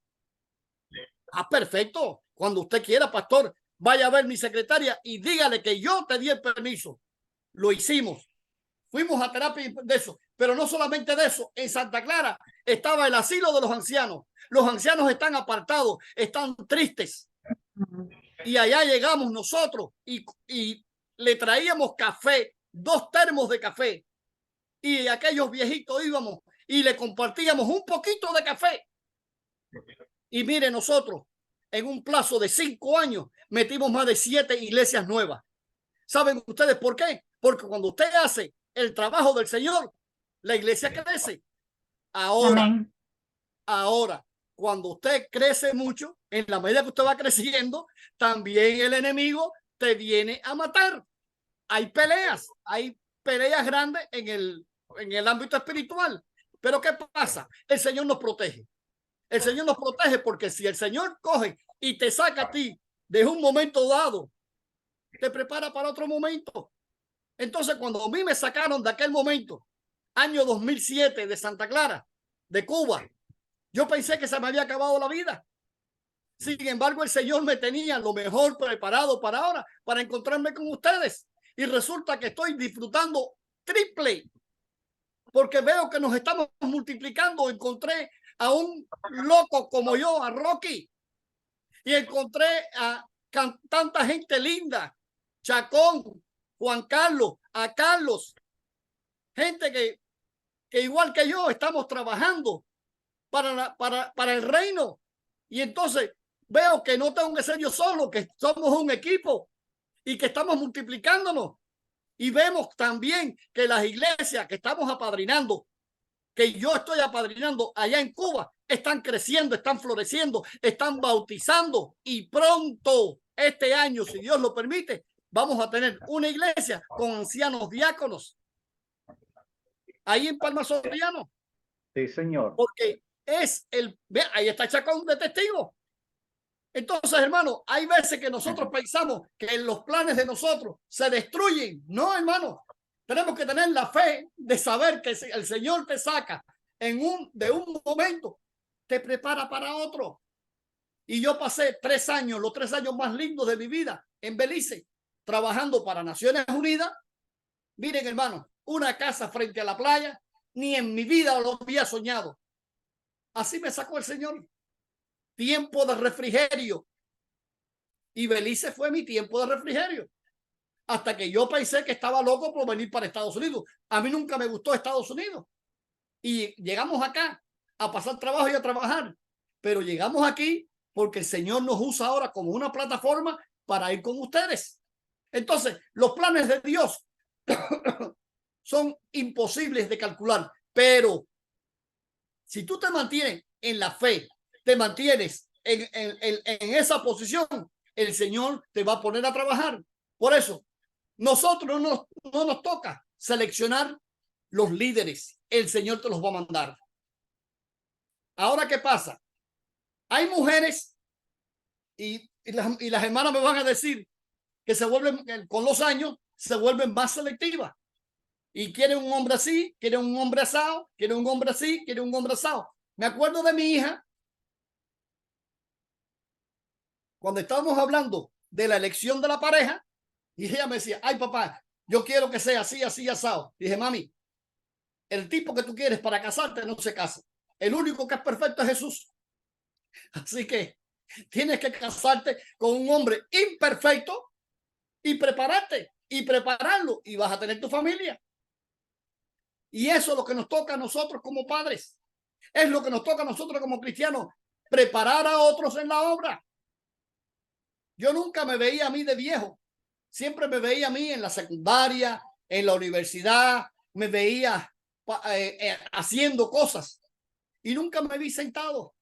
Ah, perfecto. Cuando usted quiera, pastor, vaya a ver mi secretaria y dígale que yo te di el permiso. Lo hicimos. Fuimos a terapia de eso. Pero no solamente de eso. En Santa Clara estaba el asilo de los ancianos. Los ancianos están apartados, están tristes. Y allá llegamos nosotros y le traíamos café, 2 termos de café. Y aquellos viejitos íbamos y le compartíamos un poquito de café. Y mire, nosotros en un plazo de 5 años metimos más de 7 iglesias nuevas. ¿Saben ustedes por qué? Porque cuando usted hace el trabajo del Señor, la iglesia crece. Ahora, cuando usted crece mucho, en la medida que usted va creciendo, también el enemigo te viene a matar. Hay peleas grandes en el ámbito espiritual. Pero ¿qué pasa? El Señor nos protege. El Señor nos protege porque si el Señor coge y te saca a ti de un momento dado, te prepara para otro momento. Entonces, cuando a mí me sacaron de aquel momento, año 2007, de Santa Clara, de Cuba, yo pensé que se me había acabado la vida. Sin embargo, el Señor me tenía lo mejor preparado para ahora, para encontrarme con ustedes. Y resulta que estoy disfrutando triple, porque veo que nos estamos multiplicando. Encontré a un loco como yo, a Rocky, y encontré a tanta gente linda, Chacón, Juan Carlos, a Carlos, gente que igual que yo estamos trabajando para el reino. Y entonces veo que no tengo que ser yo solo, que somos un equipo y que estamos multiplicándonos. Y vemos también que las iglesias que estamos apadrinando, que yo estoy apadrinando allá en Cuba, están creciendo, están floreciendo, están bautizando. Y pronto, este año, si Dios lo permite, vamos a tener una iglesia con ancianos diáconos ahí en Palma Soriano. Sí, señor. Porque ahí está Chacón de testigo. Entonces, hermano, hay veces que nosotros pensamos que los planes de nosotros se destruyen. No, hermano. Tenemos que tener la fe de saber que el Señor te saca de un momento, te prepara para otro. Y yo pasé 3 años, los 3 años más lindos de mi vida en Belice, trabajando para Naciones Unidas. Miren, hermano, una casa frente a la playa, ni en mi vida lo había soñado. Así me sacó el Señor. Tiempo de refrigerio. Y Belice fue mi tiempo de refrigerio. Hasta que yo pensé que estaba loco por venir para Estados Unidos. A mí nunca me gustó Estados Unidos. Y llegamos acá a pasar trabajo y a trabajar. Pero llegamos aquí porque el Señor nos usa ahora como una plataforma para ir con ustedes. Entonces, los planes de Dios son imposibles de calcular. Pero si tú te mantienes en la fe, te mantienes en esa posición, el Señor te va a poner a trabajar. Por eso, nosotros no nos toca seleccionar los líderes. El Señor te los va a mandar. Ahora, ¿qué pasa? Hay mujeres y las hermanas me van a decir que se vuelven, con los años, se vuelven más selectivas. Y quieren un hombre así, quieren un hombre asado, quieren un hombre así, quieren un hombre asado. Me acuerdo de mi hija, cuando estábamos hablando de la elección de la pareja, y ella me decía, ay papá, yo quiero que sea así, así, asado. Dije, mami, el tipo que tú quieres para casarte no se casa. El único que es perfecto es Jesús. Así que tienes que casarte con un hombre imperfecto y prepararte y prepararlo y vas a tener tu familia. Y eso es lo que nos toca a nosotros como padres. Es lo que nos toca a nosotros como cristianos, preparar a otros en la obra. Yo nunca me veía a mí de viejo. Siempre me veía a mí en la secundaria, en la universidad, me veía haciendo cosas y nunca me vi sentado.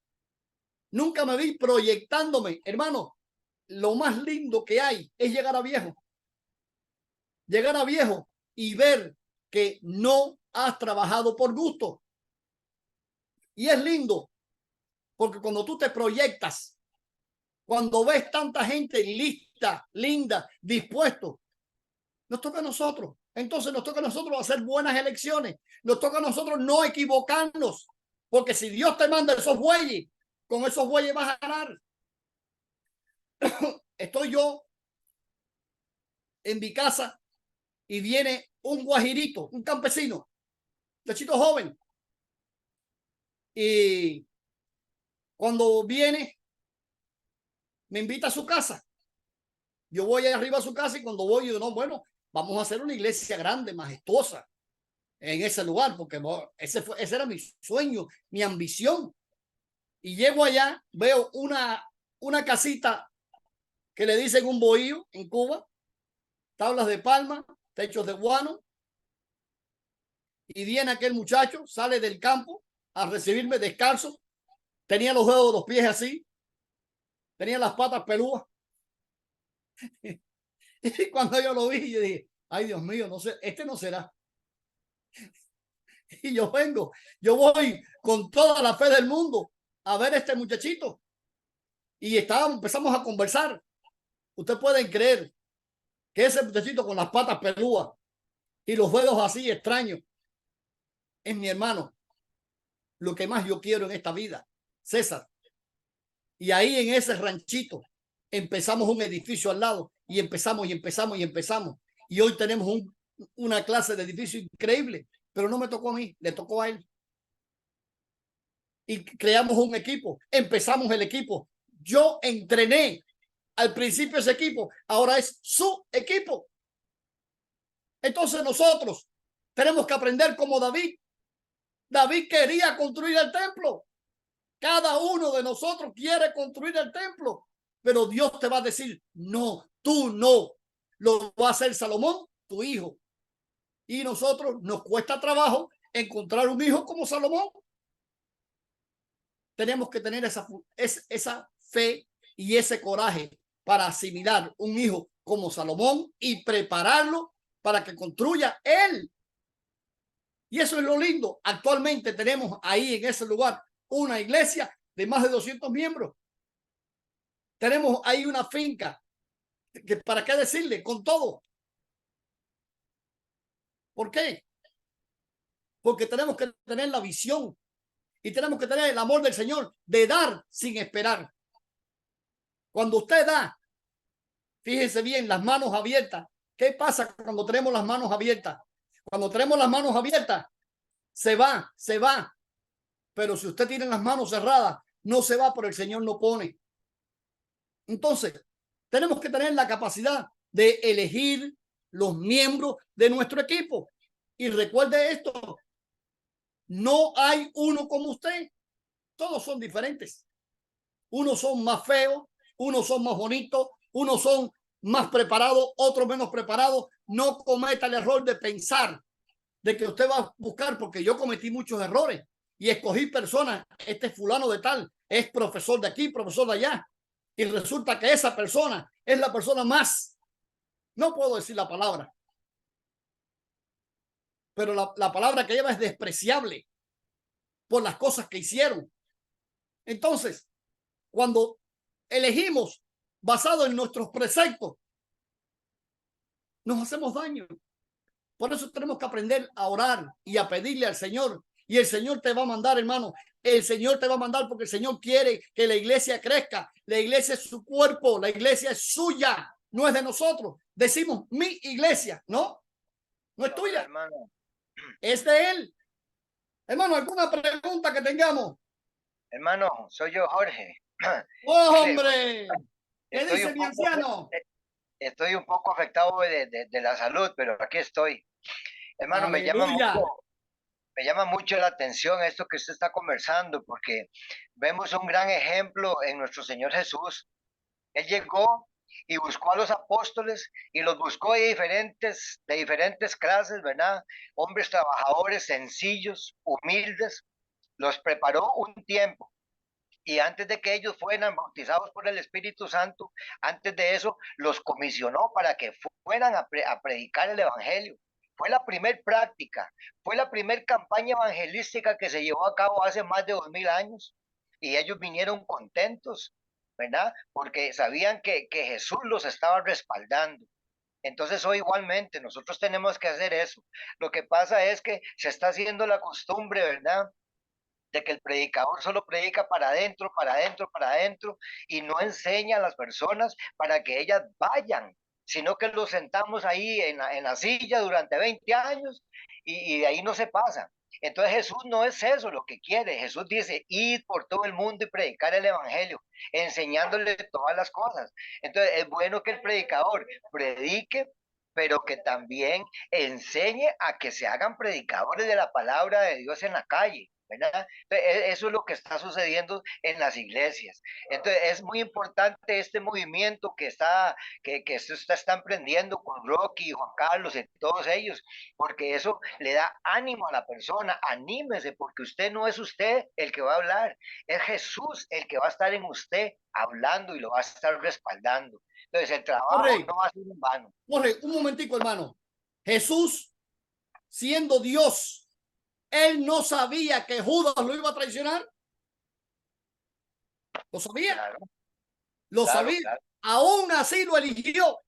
Nunca me vi proyectándome. Hermano, lo más lindo que hay es llegar a viejo. Llegar a viejo y ver que no has trabajado por gusto. Y es lindo porque cuando tú te proyectas, cuando ves tanta gente lista, linda, dispuesto, nos toca a nosotros. Entonces nos toca a nosotros hacer buenas elecciones. Nos toca a nosotros no equivocarnos. Porque si Dios te manda esos bueyes, con esos bueyes vas a ganar. Estoy yo en mi casa y viene un guajirito, un campesino, muchachito joven. Y cuando viene, me invita a su casa. Yo voy allá arriba a su casa y cuando voy, yo no, bueno, vamos a hacer una iglesia grande, majestuosa en ese lugar, porque ese era mi sueño, mi ambición. Y llego allá, veo una casita que le dicen un bohío en Cuba, tablas de palma, techos de guano, y viene aquel muchacho, sale del campo a recibirme descalzo, tenía los dedos de los pies así, tenía las patas pelúas. Y cuando yo lo vi, yo dije, ay Dios mío, no sé, este no será. Y yo voy con toda la fe del mundo a ver a este muchachito. Y empezamos a conversar. Ustedes pueden creer que ese muchachito con las patas pelúas y los dedos así extraños es mi hermano. Lo que más yo quiero en esta vida, César. Y ahí en ese ranchito empezamos un edificio al lado y empezamos. Y hoy tenemos una clase de edificio increíble, pero no me tocó a mí, le tocó a él. Y creamos un equipo, empezamos el equipo. Yo entrené al principio ese equipo, ahora es su equipo. Entonces nosotros tenemos que aprender como David. David quería construir el templo. Cada uno de nosotros quiere construir el templo, pero Dios te va a decir, no, tú no. Lo va a hacer Salomón, tu hijo. Y nosotros nos cuesta trabajo encontrar un hijo como Salomón. Tenemos que tener esa fe y ese coraje para asimilar un hijo como Salomón y prepararlo para que construya él. Y eso es lo lindo. Actualmente tenemos ahí en ese lugar una iglesia de más de 200 miembros. Tenemos ahí una finca que para qué decirle, con todo. ¿Por qué? Porque tenemos que tener la visión y tenemos que tener el amor del Señor de dar sin esperar. Cuando usted da, fíjense bien, las manos abiertas. ¿Qué pasa cuando tenemos las manos abiertas? Cuando tenemos las manos abiertas, se va. Pero si usted tiene las manos cerradas, no se va, pero el Señor no pone. Entonces, tenemos que tener la capacidad de elegir los miembros de nuestro equipo. Y recuerde esto, no hay uno como usted. Todos son diferentes. Unos son más feos, unos son más bonitos, unos son más preparados, otros menos preparados. No cometa el error de pensar de que usted va a buscar, porque yo cometí muchos errores y escogí personas, este fulano de tal, es profesor de aquí, profesor de allá, y resulta que esa persona es la persona más, no puedo decir la palabra, pero la palabra que lleva es despreciable por las cosas que hicieron. Entonces, cuando elegimos basado en nuestros preceptos, nos hacemos daño. Por eso tenemos que aprender a orar y a pedirle al Señor. Y el Señor te va a mandar, hermano. El Señor te va a mandar porque el Señor quiere que la iglesia crezca. La iglesia es su cuerpo. La iglesia es suya. No es de nosotros. Decimos mi iglesia, ¿no? No es tuya. Hermano. Es de Él. Hermano, ¿alguna pregunta que tengamos? Hermano, soy yo, Jorge. ¡Oh, hombre! ¿Qué dice mi anciano? Estoy un poco afectado de la salud, pero aquí estoy. Hermano, me llama mucho la atención esto que usted está conversando, porque vemos un gran ejemplo en nuestro Señor Jesús. Él llegó y buscó a los apóstoles y los buscó de diferentes clases, ¿verdad? Hombres trabajadores, sencillos, humildes, los preparó un tiempo. Y antes de que ellos fueran bautizados por el Espíritu Santo, antes de eso, los comisionó para que fueran a predicar el Evangelio. Fue la primer práctica, fue la primer campaña evangelística que se llevó a cabo hace más de 2000 años. Y ellos vinieron contentos, ¿verdad? Porque sabían que Jesús los estaba respaldando. Entonces hoy igualmente nosotros tenemos que hacer eso. Lo que pasa es que se está haciendo la costumbre, ¿verdad?, de que el predicador solo predica para adentro, para adentro, para adentro, y no enseña a las personas para que ellas vayan, sino que los sentamos ahí en la silla durante 20 años y de ahí no se pasa. Entonces Jesús no es eso lo que quiere. Jesús dice, id por todo el mundo y predicar el evangelio, enseñándole todas las cosas. Entonces es bueno que el predicador predique, pero que también enseñe a que se hagan predicadores de la palabra de Dios en la calle, ¿verdad? Entonces, eso es lo que está sucediendo en las iglesias. Entonces es muy importante este movimiento que está emprendiendo con Rocky, Juan Carlos y todos ellos, porque eso le da ánimo a la persona. Anímese, porque usted no es usted el que va a hablar, es Jesús el que va a estar en usted hablando y lo va a estar respaldando. Entonces el trabajo no va a ser en vano. Jorge, un momentico, hermano. Jesús, siendo Dios, él no sabía que Judas lo iba a traicionar. ¿Lo sabía? Claro, lo claro, sabía. claro. Aún así lo eligió.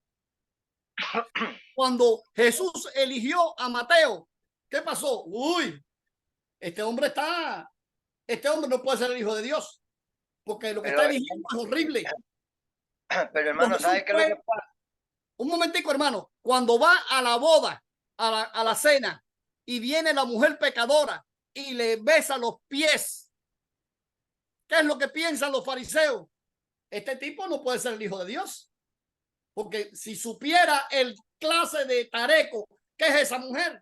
Cuando Jesús eligió a Mateo, ¿qué pasó? Uy, este hombre no puede ser el hijo de Dios, porque lo que está eligiendo es horrible. Pero hermano, ¿sabe qué es lo que pasa? Un momentico, hermano. Cuando va a la boda, a la cena, y viene la mujer pecadora y le besa los pies, ¿qué es lo que piensan los fariseos? Este tipo no puede ser el hijo de Dios, porque si supiera el clase de tareco que es esa mujer.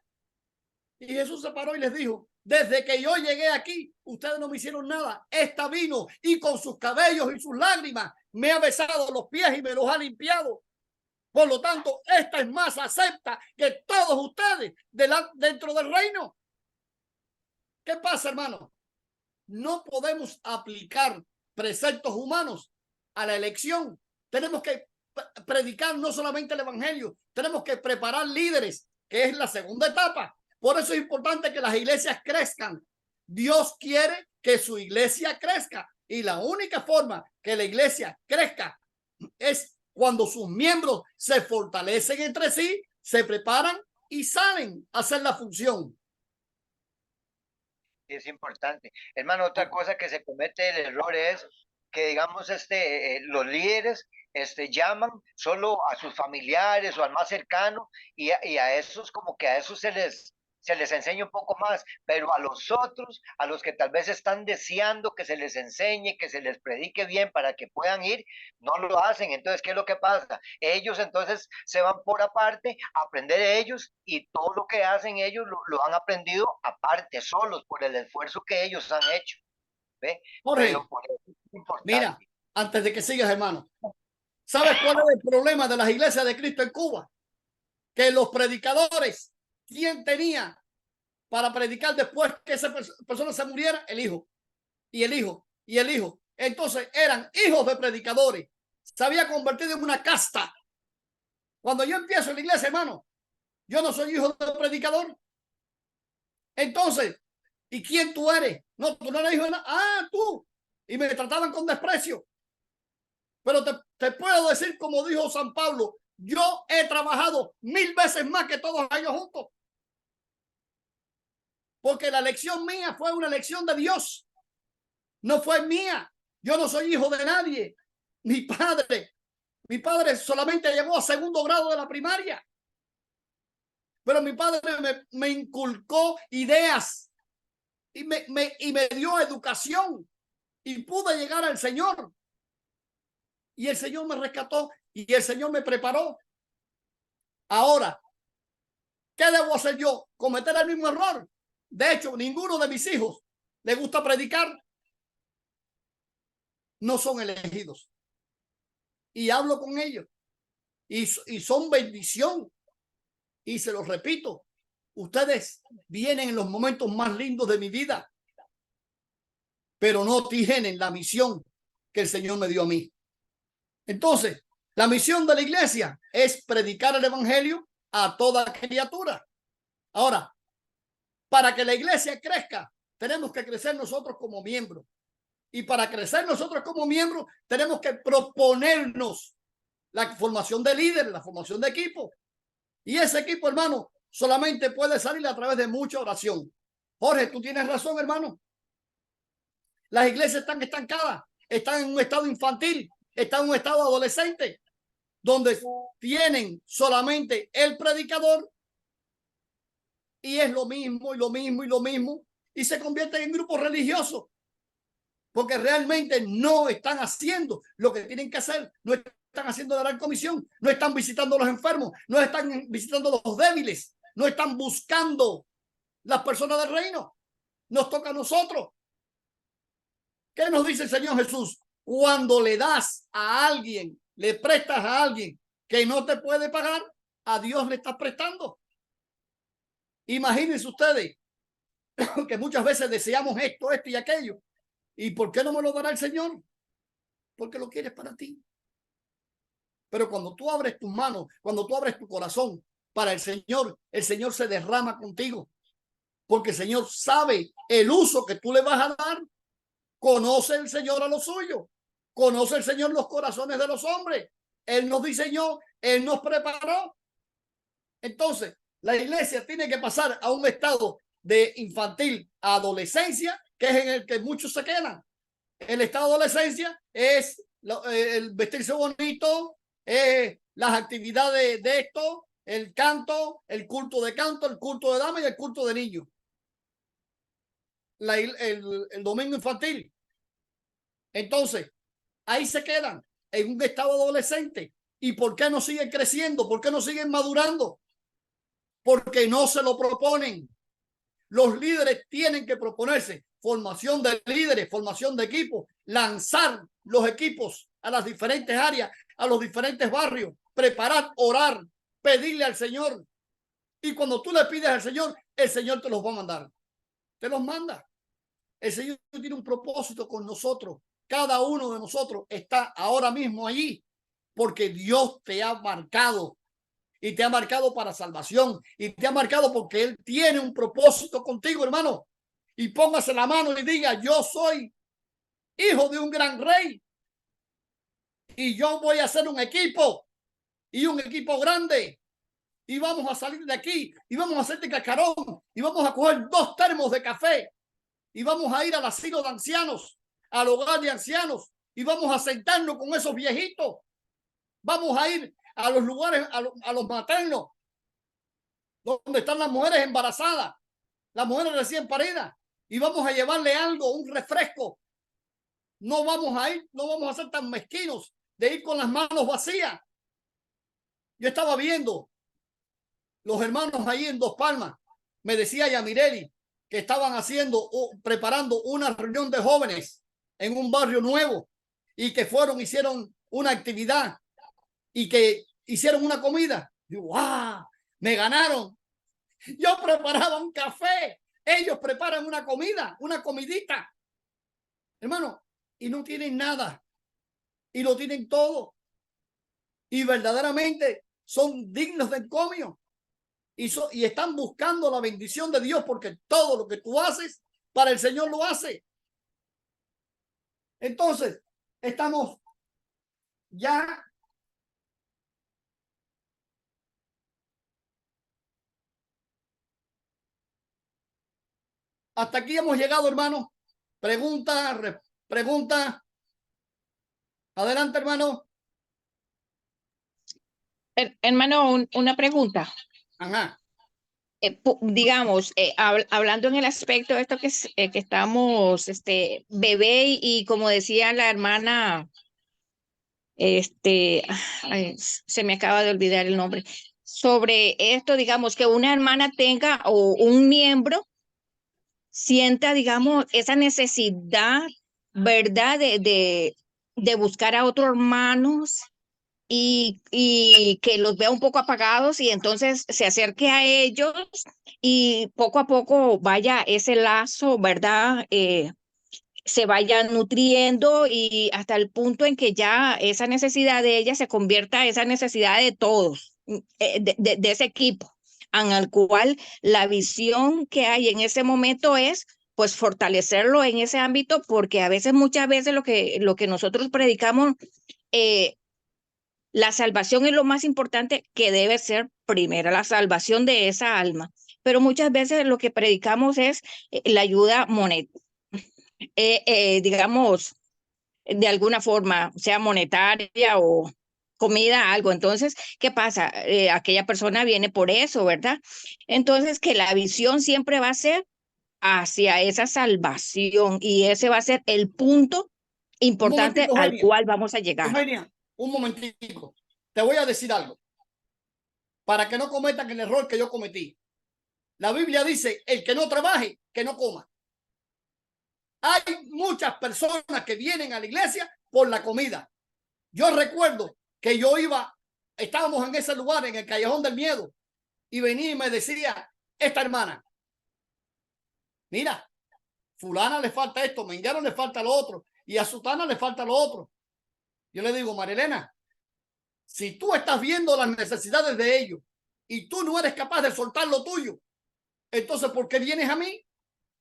Y Jesús se paró y les dijo, desde que yo llegué aquí, ustedes no me hicieron nada. Esta vino y con sus cabellos y sus lágrimas me ha besado los pies y me los ha limpiado. Por lo tanto, esta es más acepta que todos ustedes dentro del reino. ¿Qué pasa, hermano? No podemos aplicar preceptos humanos a la elección. Tenemos que predicar no solamente el evangelio, tenemos que preparar líderes, que es la segunda etapa. Por eso es importante que las iglesias crezcan. Dios quiere que su iglesia crezca, y la única forma que la iglesia crezca es cuando sus miembros se fortalecen entre sí, se preparan y salen a hacer la función. Es importante. Hermano, otra cosa que se comete el error es que, digamos, los líderes llaman solo a sus familiares o al más cercano, y a esos, como que a esos se les enseña un poco más, pero a los otros, a los que tal vez están deseando que se les enseñe, que se les predique bien para que puedan ir, no lo hacen. Entonces, ¿qué es lo que pasa? Ellos entonces se van por aparte a aprender de ellos, y todo lo que hacen ellos lo han aprendido aparte, solos, por el esfuerzo que ellos han hecho. ¿Ve? Jorge, pero por eso es importante. Mira, antes de que sigas, hermano, ¿sabes cuál es el problema de las iglesias de Cristo en Cuba? Que los predicadores, ¿quién tenía para predicar después que esa persona se muriera? El hijo, y el hijo, y el hijo. Entonces eran hijos de predicadores. Se había convertido en una casta. Cuando yo empiezo en la iglesia, hermano, yo no soy hijo de predicador. Entonces, ¿y quién tú eres? No, tú no eres hijo de nada. Ah, tú. Y me trataban con desprecio. Pero te puedo decir, como dijo San Pablo, yo he trabajado 1000 veces más que todos ellos juntos. Porque la elección mía fue una elección de Dios. No fue mía. Yo no soy hijo de nadie. Mi padre solamente llegó a 2º grado de la primaria. Pero mi padre me inculcó ideas y me dio educación, y pude llegar al Señor. Y el Señor me rescató y el Señor me preparó. Ahora, ¿qué debo hacer yo? ¿Cometer el mismo error? De hecho, ninguno de mis hijos le gusta predicar. No son elegidos. Y hablo con ellos. y son bendición. Y se los repito, ustedes vienen en los momentos más lindos de mi vida, pero no tienen la misión que el Señor me dio a mí. Entonces, la misión de la iglesia es predicar el evangelio a toda criatura. Ahora, para que la iglesia crezca, tenemos que crecer nosotros como miembros. Y para crecer nosotros como miembros, tenemos que proponernos la formación de líderes, la formación de equipo. Y ese equipo, hermano, solamente puede salir a través de mucha oración. Jorge, tú tienes razón, hermano. Las iglesias están estancadas, están en un estado infantil, están en un estado adolescente, donde tienen solamente el predicador y es lo mismo y lo mismo y lo mismo, y se convierten en grupos religiosos, porque realmente no están haciendo lo que tienen que hacer, no están haciendo la gran comisión, no están visitando a los enfermos, no están visitando a los débiles, no están buscando las personas del reino. Nos toca a nosotros. ¿Qué nos dice el Señor Jesús? Cuando le das a alguien, le prestas a alguien que no te puede pagar, a Dios le estás prestando. Imagínense ustedes que muchas veces deseamos esto y aquello. ¿Y por qué no me lo dará el Señor? Porque lo quieres para ti. Pero cuando tú abres tus manos, cuando tú abres tu corazón para el Señor se derrama contigo. Porque el Señor sabe el uso que tú le vas a dar. Conoce el Señor a lo suyo. Conoce el Señor los corazones de los hombres. Él nos diseñó, Él nos preparó. Entonces, la iglesia tiene que pasar a un estado de infantil a adolescencia, que es en el que muchos se quedan. El estado de adolescencia es el vestirse bonito, las actividades de esto, el canto, el culto de dama y el culto de niños. El domingo infantil. Entonces, ahí se quedan en un estado adolescente. ¿Y por qué no siguen creciendo? ¿Por qué no siguen madurando? Porque no se lo proponen. Los líderes tienen que proponerse formación de líderes, formación de equipos, lanzar los equipos a las diferentes áreas, a los diferentes barrios, preparar, orar, pedirle al Señor. Y cuando tú le pides al Señor, el Señor te los va a mandar. Te los manda. El Señor tiene un propósito con nosotros. Cada uno de nosotros está ahora mismo allí porque Dios te ha marcado y te ha marcado para salvación y te ha marcado porque Él tiene un propósito contigo, hermano. Y póngase la mano y diga: yo soy hijo de un gran rey y yo voy a hacer un equipo y un equipo grande y vamos a salir de aquí y vamos a hacer de cascarón y vamos a coger 2 termos de café y vamos a ir al asilo de ancianos, al hogar de ancianos, y vamos a sentarnos con esos viejitos. Vamos a ir a los lugares, a los maternos, donde están las mujeres embarazadas, las mujeres recién paridas, y vamos a llevarle algo, un refresco. No vamos a ser tan mezquinos de ir con las manos vacías. Yo estaba viendo los hermanos ahí en Dos Palmas, me decía Yamireli, que estaban preparando una reunión de jóvenes en un barrio nuevo y que hicieron una actividad y que hicieron una comida. Y, ¡wow! Me ganaron. Yo preparaba un café, ellos preparan una comida, una comidita, hermano, y no tienen nada y lo tienen todo y verdaderamente son dignos de encomio. Y están buscando la bendición de Dios porque todo lo que tú haces para el Señor lo hace. Entonces, estamos ya hasta aquí hemos llegado, hermano. Pregunta. Adelante, hermano. Hermano, una pregunta. Ajá. Digamos, hablando en el aspecto de esto que estamos, bebé y como decía la hermana, se me acaba de olvidar el nombre, sobre esto, digamos, que una hermana tenga o un miembro sienta, digamos, esa necesidad, ¿verdad? De buscar a otros hermanos y que los vea un poco apagados y entonces se acerque a ellos y poco a poco vaya ese lazo, ¿verdad? Se vaya nutriendo y hasta el punto en que ya esa necesidad de ella se convierta en esa necesidad de todos, de ese equipo, en el cual la visión que hay en ese momento es pues fortalecerlo en ese ámbito, porque a veces, muchas veces lo que nosotros predicamos, la salvación es lo más importante, que debe ser primero la salvación de esa alma, pero muchas veces lo que predicamos es la ayuda monetaria, digamos, de alguna forma, sea monetaria o comida, algo. Entonces, ¿qué pasa? Aquella persona viene por eso, ¿verdad? Entonces, que la visión siempre va a ser hacia esa salvación y ese va a ser el punto Un importante momentico, al Eugenia. cual vamos a llegar. Eugenia, un momentico. Te voy a decir algo para que no cometan el error que yo cometí. La Biblia dice, el que no trabaje, que no coma. Hay muchas personas que vienen a la iglesia por la comida. Yo recuerdo que yo estábamos en ese lugar, en el Callejón del Miedo, y venía y me decía esta hermana, mira, fulana le falta esto, mengano le falta lo otro, y a sutana le falta lo otro. Yo le digo, Marilena, si tú estás viendo las necesidades de ellos y tú no eres capaz de soltar lo tuyo, entonces ¿por qué vienes a mí?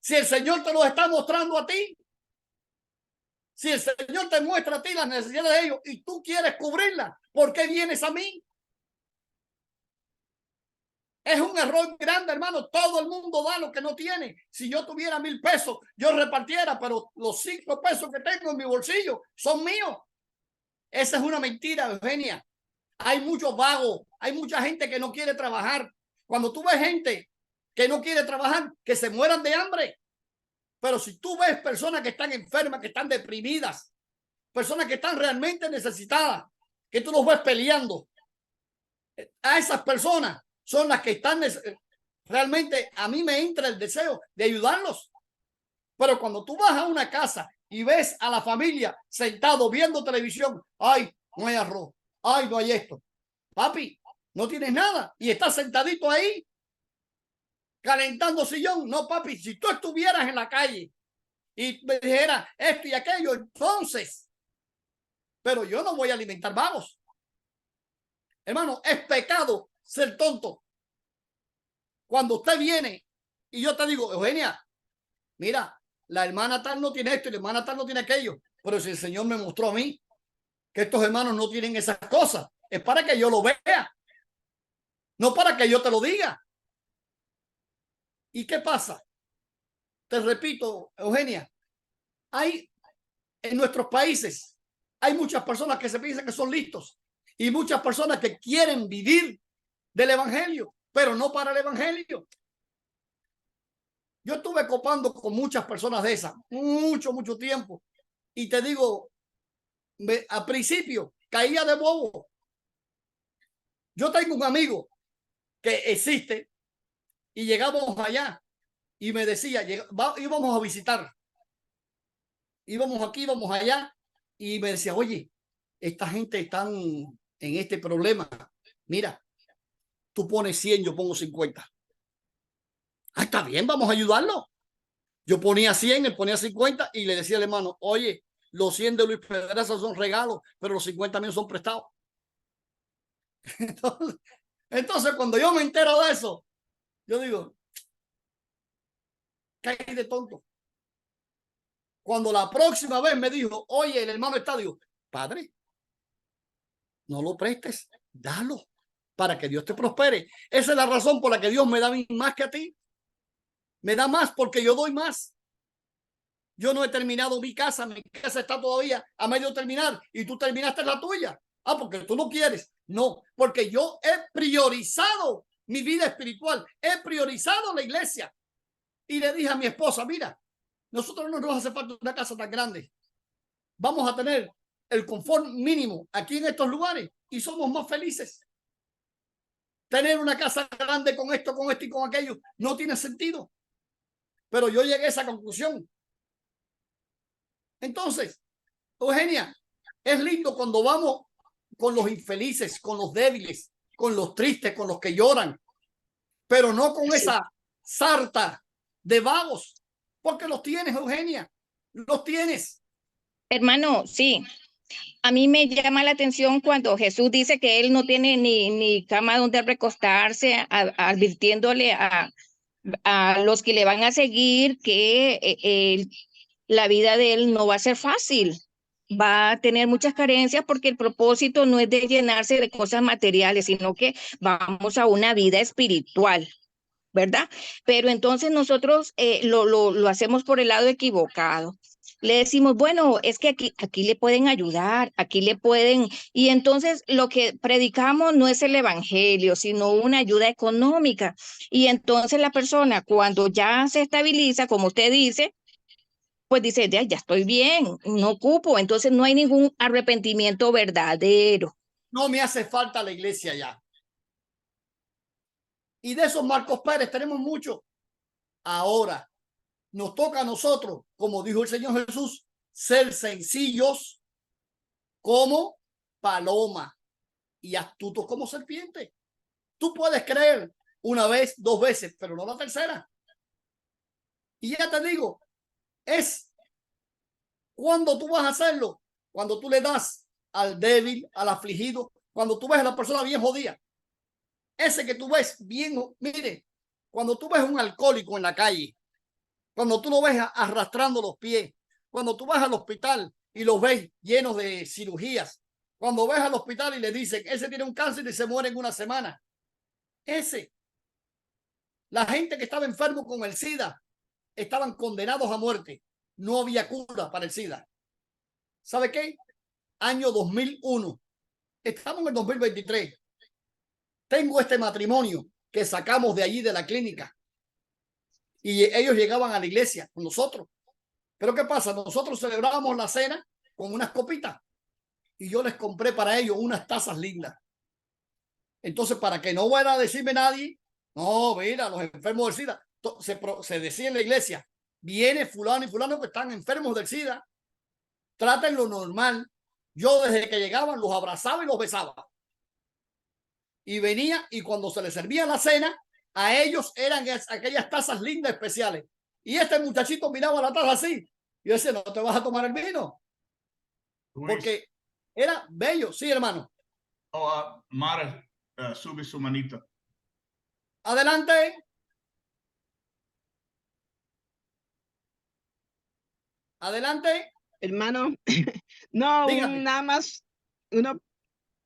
Si el Señor te lo está mostrando a ti, si el Señor te muestra a ti las necesidades de ellos y tú quieres cubrirlas, ¿por qué vienes a mí? Es un error grande, hermano. Todo el mundo da lo que no tiene. Si yo tuviera 1,000 pesos, yo repartiera, pero los 5 pesos que tengo en mi bolsillo son míos. Esa es una mentira, Eugenia. Hay muchos vagos, hay mucha gente que no quiere trabajar. Cuando tú ves gente que no quiere trabajar, que se mueran de hambre. Pero si tú ves personas que están enfermas, que están deprimidas, personas que están realmente necesitadas, que tú los ves peleando, a esas personas son las que están realmente, a mí me entra el deseo de ayudarlos. Pero cuando tú vas a una casa y ves a la familia sentado viendo televisión, ay, no hay arroz, ay, no hay esto. Papi, no tienes nada y estás sentadito ahí calentando sillón. No, papi, si tú estuvieras en la calle y me dijera esto y aquello, entonces, pero yo no voy a alimentar vagos. Hermano, es pecado ser tonto. Cuando usted viene y yo te digo, Eugenia, mira, la hermana tal no tiene esto y la hermana tal no tiene aquello, pero si el Señor me mostró a mí que estos hermanos no tienen esas cosas, es para que yo lo vea, no para que yo te lo diga. ¿Y qué pasa? Te repito, Eugenia, hay en nuestros países, hay muchas personas que se piensan que son listos y muchas personas que quieren vivir del evangelio, pero no para el evangelio. Yo estuve copando con muchas personas de esas, mucho tiempo. Y te digo, al principio caía de bobo. Yo tengo un amigo que existe y llegamos allá y me decía, íbamos a visitar. Íbamos aquí, íbamos allá y me decía, oye, esta gente está en este problema. Mira, tú pones 100, yo pongo 50. Ah, está bien, vamos a ayudarlo. Yo ponía 100, él ponía 50 y le decía al hermano, oye, los 100 de Luis Pedraza son regalos, pero los 50 míos son prestados. Entonces, cuando yo me entero de eso, yo digo, ¿qué hay de tonto? Cuando la próxima vez me dijo, oye, el hermano está, digo, padre, no lo prestes, dalo para que Dios te prospere. Esa es la razón por la que Dios me da más que a ti. Me da más porque yo doy más. Yo no he terminado mi casa está todavía a medio terminar y tú terminaste la tuya. Ah, porque tú no quieres. No, porque yo he priorizado mi vida espiritual, he priorizado la iglesia. Y le dije a mi esposa, mira, nosotros no nos hace falta una casa tan grande. Vamos a tener el confort mínimo aquí en estos lugares y somos más felices. Tener una casa grande con esto y con aquello no tiene sentido. Pero yo llegué a esa conclusión. Entonces, Eugenia, es lindo cuando vamos con los infelices, con los débiles, con los tristes, con los que lloran, pero no con esa sarta de vagos, porque los tienes, Eugenia, los tienes. Hermano, sí. A mí me llama la atención cuando Jesús dice que él no tiene ni cama donde recostarse, advirtiéndole a los que le van a seguir que la vida de él no va a ser fácil. Va a tener muchas carencias porque el propósito no es de llenarse de cosas materiales, sino que vamos a una vida espiritual, ¿verdad? Pero entonces nosotros lo hacemos por el lado equivocado. Le decimos, bueno, es que aquí le pueden ayudar, aquí le pueden, y entonces lo que predicamos no es el evangelio, sino una ayuda económica. Y entonces la persona cuando ya se estabiliza, como usted dice, pues dice, ya estoy bien, no ocupo, entonces no hay ningún arrepentimiento verdadero. No me hace falta la iglesia ya. Y de esos Marcos Pérez tenemos mucho. Ahora nos toca a nosotros, como dijo el Señor Jesús, ser sencillos como paloma y astutos como serpiente. Tú puedes creer una vez, dos veces, pero no la tercera. Y ya te digo, es cuando tú vas a hacerlo, cuando tú le das al débil, al afligido, cuando tú ves a la persona bien jodida, ese que tú ves bien, mire, cuando tú ves un alcohólico en la calle, cuando tú lo ves arrastrando los pies, cuando tú vas al hospital y los ves llenos de cirugías, cuando ves al hospital y le dicen, ese tiene un cáncer y se muere en una semana, ese, la gente que estaba enfermo con el SIDA, estaban condenados a muerte, no había cura para el SIDA. ¿Sabe qué? Año 2001, estamos en el 2023. Tengo este matrimonio que sacamos de allí de la clínica y ellos llegaban a la iglesia con nosotros. Pero ¿qué pasa? Nosotros celebrábamos la cena con unas copitas y yo les compré para ellos unas tazas lindas. Entonces, para que no vaya a decirme nadie, no, mira, los enfermos del SIDA, se decía en la iglesia, viene fulano y fulano que están enfermos del SIDA, traten lo normal. Yo desde que llegaban los abrazaba y los besaba. Y venía y cuando se les servía la cena, a ellos eran aquellas tazas lindas especiales. Y este muchachito miraba la taza así. Y yo decía, no te vas a tomar el vino. Porque era bello. Sí, hermano. Mara, sube su manito. Adelante. Adelante. Hermano, no, nada más,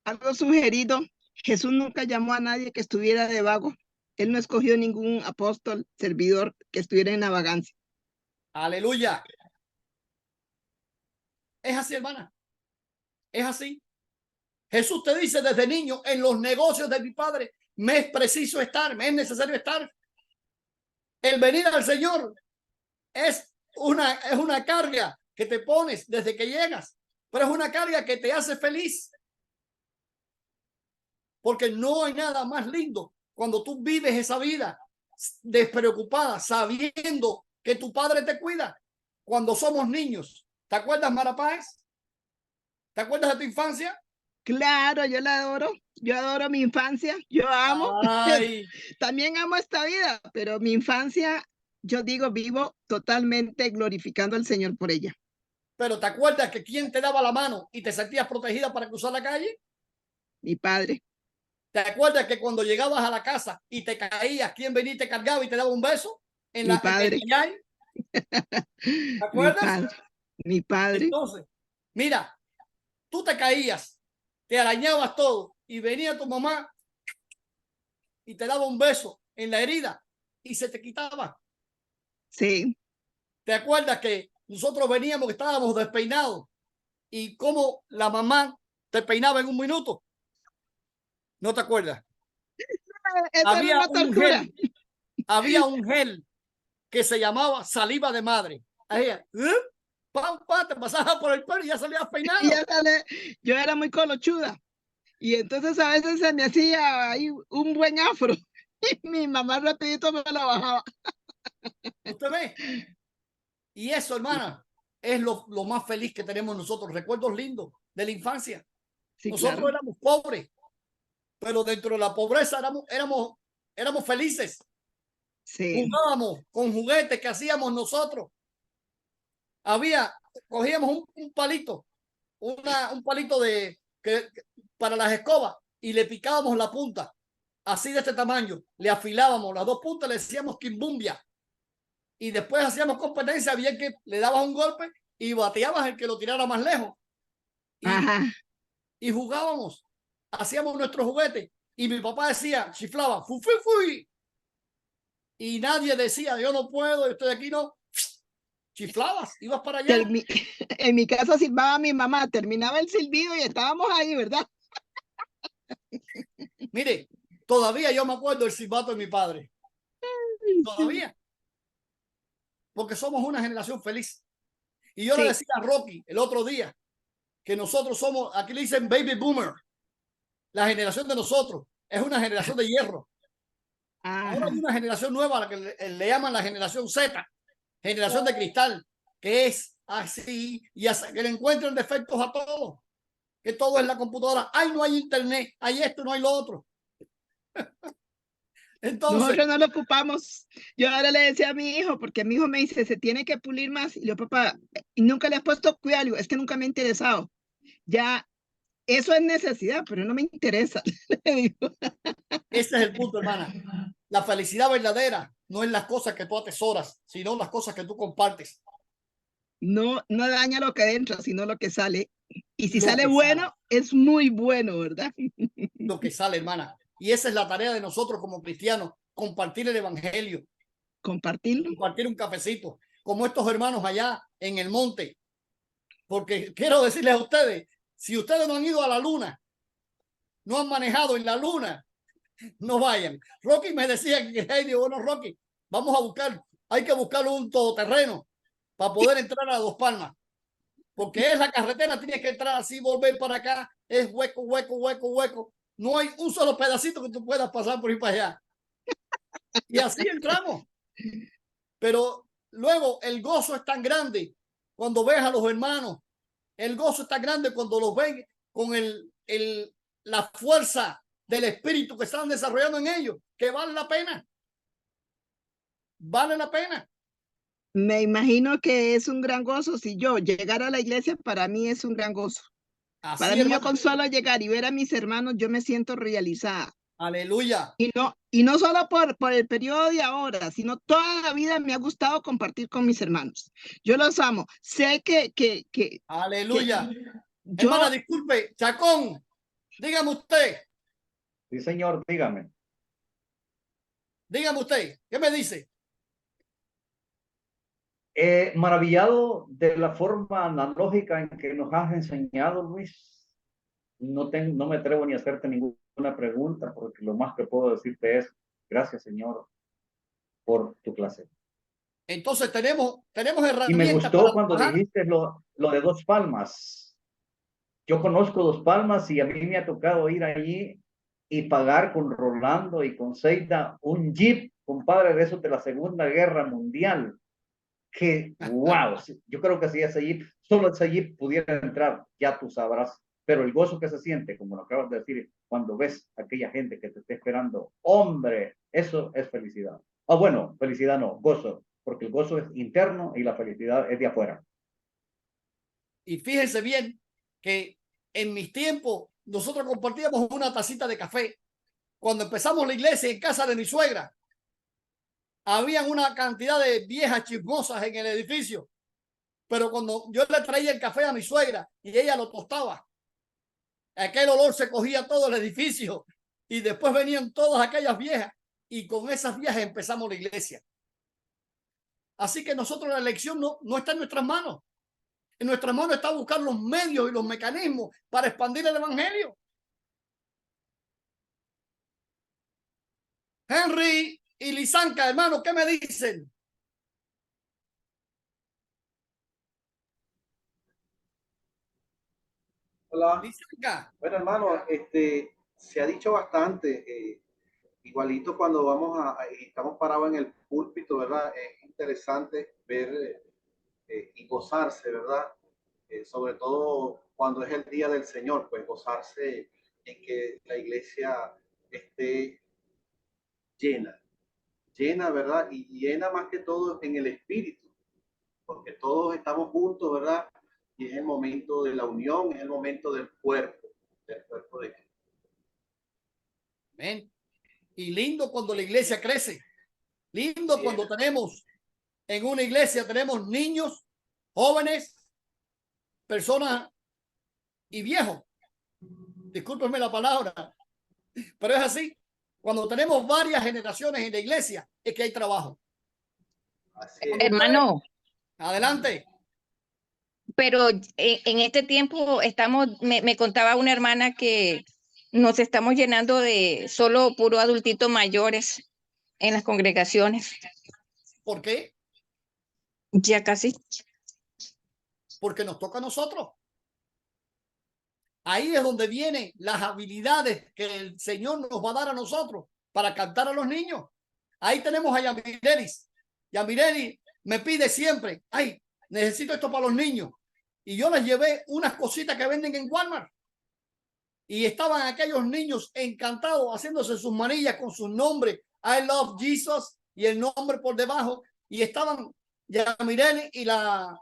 algo sugerido. Jesús nunca llamó a nadie que estuviera de vago. Él no escogió ningún apóstol, servidor que estuviera en la vagancia. Aleluya. Es así, hermana. Es así. Jesús te dice desde niño, en los negocios de mi Padre me es preciso estar, me es necesario estar. El venir al Señor es una carga que te pones desde que llegas, pero es una carga que te hace feliz. Porque no hay nada más lindo cuando tú vives esa vida despreocupada, sabiendo que tu Padre te cuida. Cuando somos niños, ¿te acuerdas, Mara Páez? ¿Te acuerdas de tu infancia? Claro, yo la adoro. Yo adoro mi infancia. Yo amo. También amo esta vida, pero mi infancia, yo digo, vivo totalmente glorificando al Señor por ella. Pero ¿te acuerdas que quién te daba la mano y te sentías protegida para cruzar la calle? Mi padre. ¿Te acuerdas que cuando llegabas a la casa y te caías, quién venía y te cargaba y te daba un beso? Mi padre. ¿Te acuerdas? Mi padre. Entonces, mira, tú te caías, te arañabas todo y venía tu mamá y te daba un beso en la herida y se te quitaba. Sí. ¿Te acuerdas que nosotros veníamos, que estábamos despeinados y cómo la mamá te peinaba en un minuto? ¿No te acuerdas? Había un gel que se llamaba saliva de madre. Ahí, te pasaba por el pelo y ya salías peinado. Yo era muy colochuda y entonces a veces se me hacía ahí un buen afro y mi mamá rapidito me la bajaba. ¿Usted ve? Y eso, hermana, es lo más feliz que tenemos nosotros. Recuerdos lindos de la infancia. Sí, Nosotros claro. éramos pobres, pero dentro de la pobreza éramos felices. Sí. Jugábamos con juguetes que hacíamos nosotros. Cogíamos un palito, un palito para las escobas y le picábamos la punta, así de este tamaño. Le afilábamos las dos puntas, le decíamos quimbumbia. Y después hacíamos competencia, bien que le dabas un golpe y bateabas el que lo tirara más lejos. Y jugábamos, hacíamos nuestros juguetes. Y mi papá decía, chiflaba, fui, fui, fui. Y nadie decía, yo no puedo, estoy aquí, no. Chiflabas, ibas para allá. En mi casa silbaba mi mamá, terminaba el silbido y estábamos ahí, ¿verdad? Mire, todavía yo me acuerdo del silbato de mi padre. Todavía. Porque somos una generación feliz. Y yo le decía a Rocky el otro día que nosotros somos, aquí le dicen baby boomer. La generación de nosotros es una generación de hierro. Ahora hay una generación nueva, la que le llaman la generación Z, generación de cristal, que es así y hasta que le encuentren defectos a todo, que todo es la computadora. Ay, no hay internet, hay esto, no hay lo otro. Entonces, nosotros no lo ocupamos. Yo ahora le decía a mi hijo, porque mi hijo me dice, se tiene que pulir más. Y yo, papá, y nunca le has puesto cuidado. Es que nunca me ha interesado. Ya, eso es necesidad, pero no me interesa. Ese es el punto, hermana. La felicidad verdadera no es las cosas que tú atesoras, sino las cosas que tú compartes. No daña lo que entra, sino lo que sale. Y si sale bueno, es muy bueno, ¿verdad? Lo que sale, hermana. Y esa es la tarea de nosotros como cristianos, compartir el evangelio. Compartirlo. Compartir un cafecito, como estos hermanos allá en el monte. Porque quiero decirles a ustedes, si ustedes no han ido a la luna, no han manejado en la luna, no vayan. Rocky me decía que, hey, digo, bueno, Rocky, vamos a buscar, hay que buscar un todoterreno para poder entrar a Dos Palmas. Porque es la carretera, tienes que entrar así, volver para acá, es hueco, hueco, hueco, hueco. No hay un solo pedacito que tú puedas pasar por ir para allá. Y así entramos. Pero luego el gozo es tan grande cuando ves a los hermanos. El gozo es tan grande cuando los ven con la fuerza del espíritu que están desarrollando en ellos, que vale la pena. Vale la pena. Me imagino que es un gran gozo. Si yo llegara a la iglesia, para mí es un gran gozo. Así, para mí, hermano, yo con solo llegar y ver a mis hermanos, yo me siento realizada. Aleluya. Y no solo por el periodo de ahora, sino toda la vida me ha gustado compartir con mis hermanos. Yo los amo. Sé que aleluya. Yo, hermana, disculpe, Chacón, dígame usted. Sí, señor, dígame. Dígame usted, ¿qué me dice? Maravillado de la forma analógica en que nos has enseñado, Luis. No me atrevo ni a hacerte ninguna pregunta, porque lo más que puedo decirte es gracias, Señor, por tu clase. Entonces tenemos herramientas. Y me gustó cuando dijiste lo de Dos Palmas. Yo conozco Dos Palmas y a mí me ha tocado ir allí y pagar con Rolando y con Seita un Jeep, compadre, de esos de la Segunda Guerra Mundial. Que, wow, yo creo que si ese Jeep, solo ese Jeep pudiera entrar, ya tú sabrás. Pero el gozo que se siente, como lo acabas de decir, cuando ves a aquella gente que te está esperando, hombre, eso es felicidad. Bueno, felicidad no, gozo, porque el gozo es interno y la felicidad es de afuera. Y fíjense bien que en mis tiempos nosotros compartíamos una tacita de café. Cuando empezamos la iglesia en casa de mi suegra, habían una cantidad de viejas chismosas en el edificio. Pero cuando yo le traía el café a mi suegra y ella lo tostaba, aquel olor se cogía todo el edificio y después venían todas aquellas viejas y con esas viejas empezamos la iglesia. Así que nosotros la elección no está en nuestras manos. En nuestras manos está buscar los medios y los mecanismos para expandir el evangelio. Henry y Lisanka, hermano, ¿qué me dicen? Hola. Lisanka. Bueno, hermano, se ha dicho bastante. Igualito cuando estamos parados en el púlpito, ¿verdad? Es interesante ver y gozarse, ¿verdad? sobre todo cuando es el día del Señor, pues gozarse en que la iglesia esté llena, llena, ¿verdad? Y llena más que todo en el espíritu, porque todos estamos juntos, ¿verdad? Y es el momento de la unión, es el momento del cuerpo de Cristo. Amén. Y lindo cuando la iglesia crece. Lindo cuando tenemos en una iglesia, tenemos niños, jóvenes, personas y viejos. Discúlpenme la palabra, pero es así. Cuando tenemos varias generaciones en la iglesia, es que hay trabajo. Hermano. Adelante. Pero en este tiempo me contaba una hermana que nos estamos llenando de solo puro adultitos mayores en las congregaciones. ¿Por qué? Ya casi. Porque nos toca a nosotros. Ahí es donde vienen las habilidades que el Señor nos va a dar a nosotros para cantar a los niños. Ahí tenemos a Yamirelis. Yamirelis me pide siempre, ay, necesito esto para los niños. Y yo les llevé unas cositas que venden en Walmart. Y estaban aquellos niños encantados haciéndose sus manillas con sus nombres. I love Jesus y el nombre por debajo. Y estaban Yamirelis y las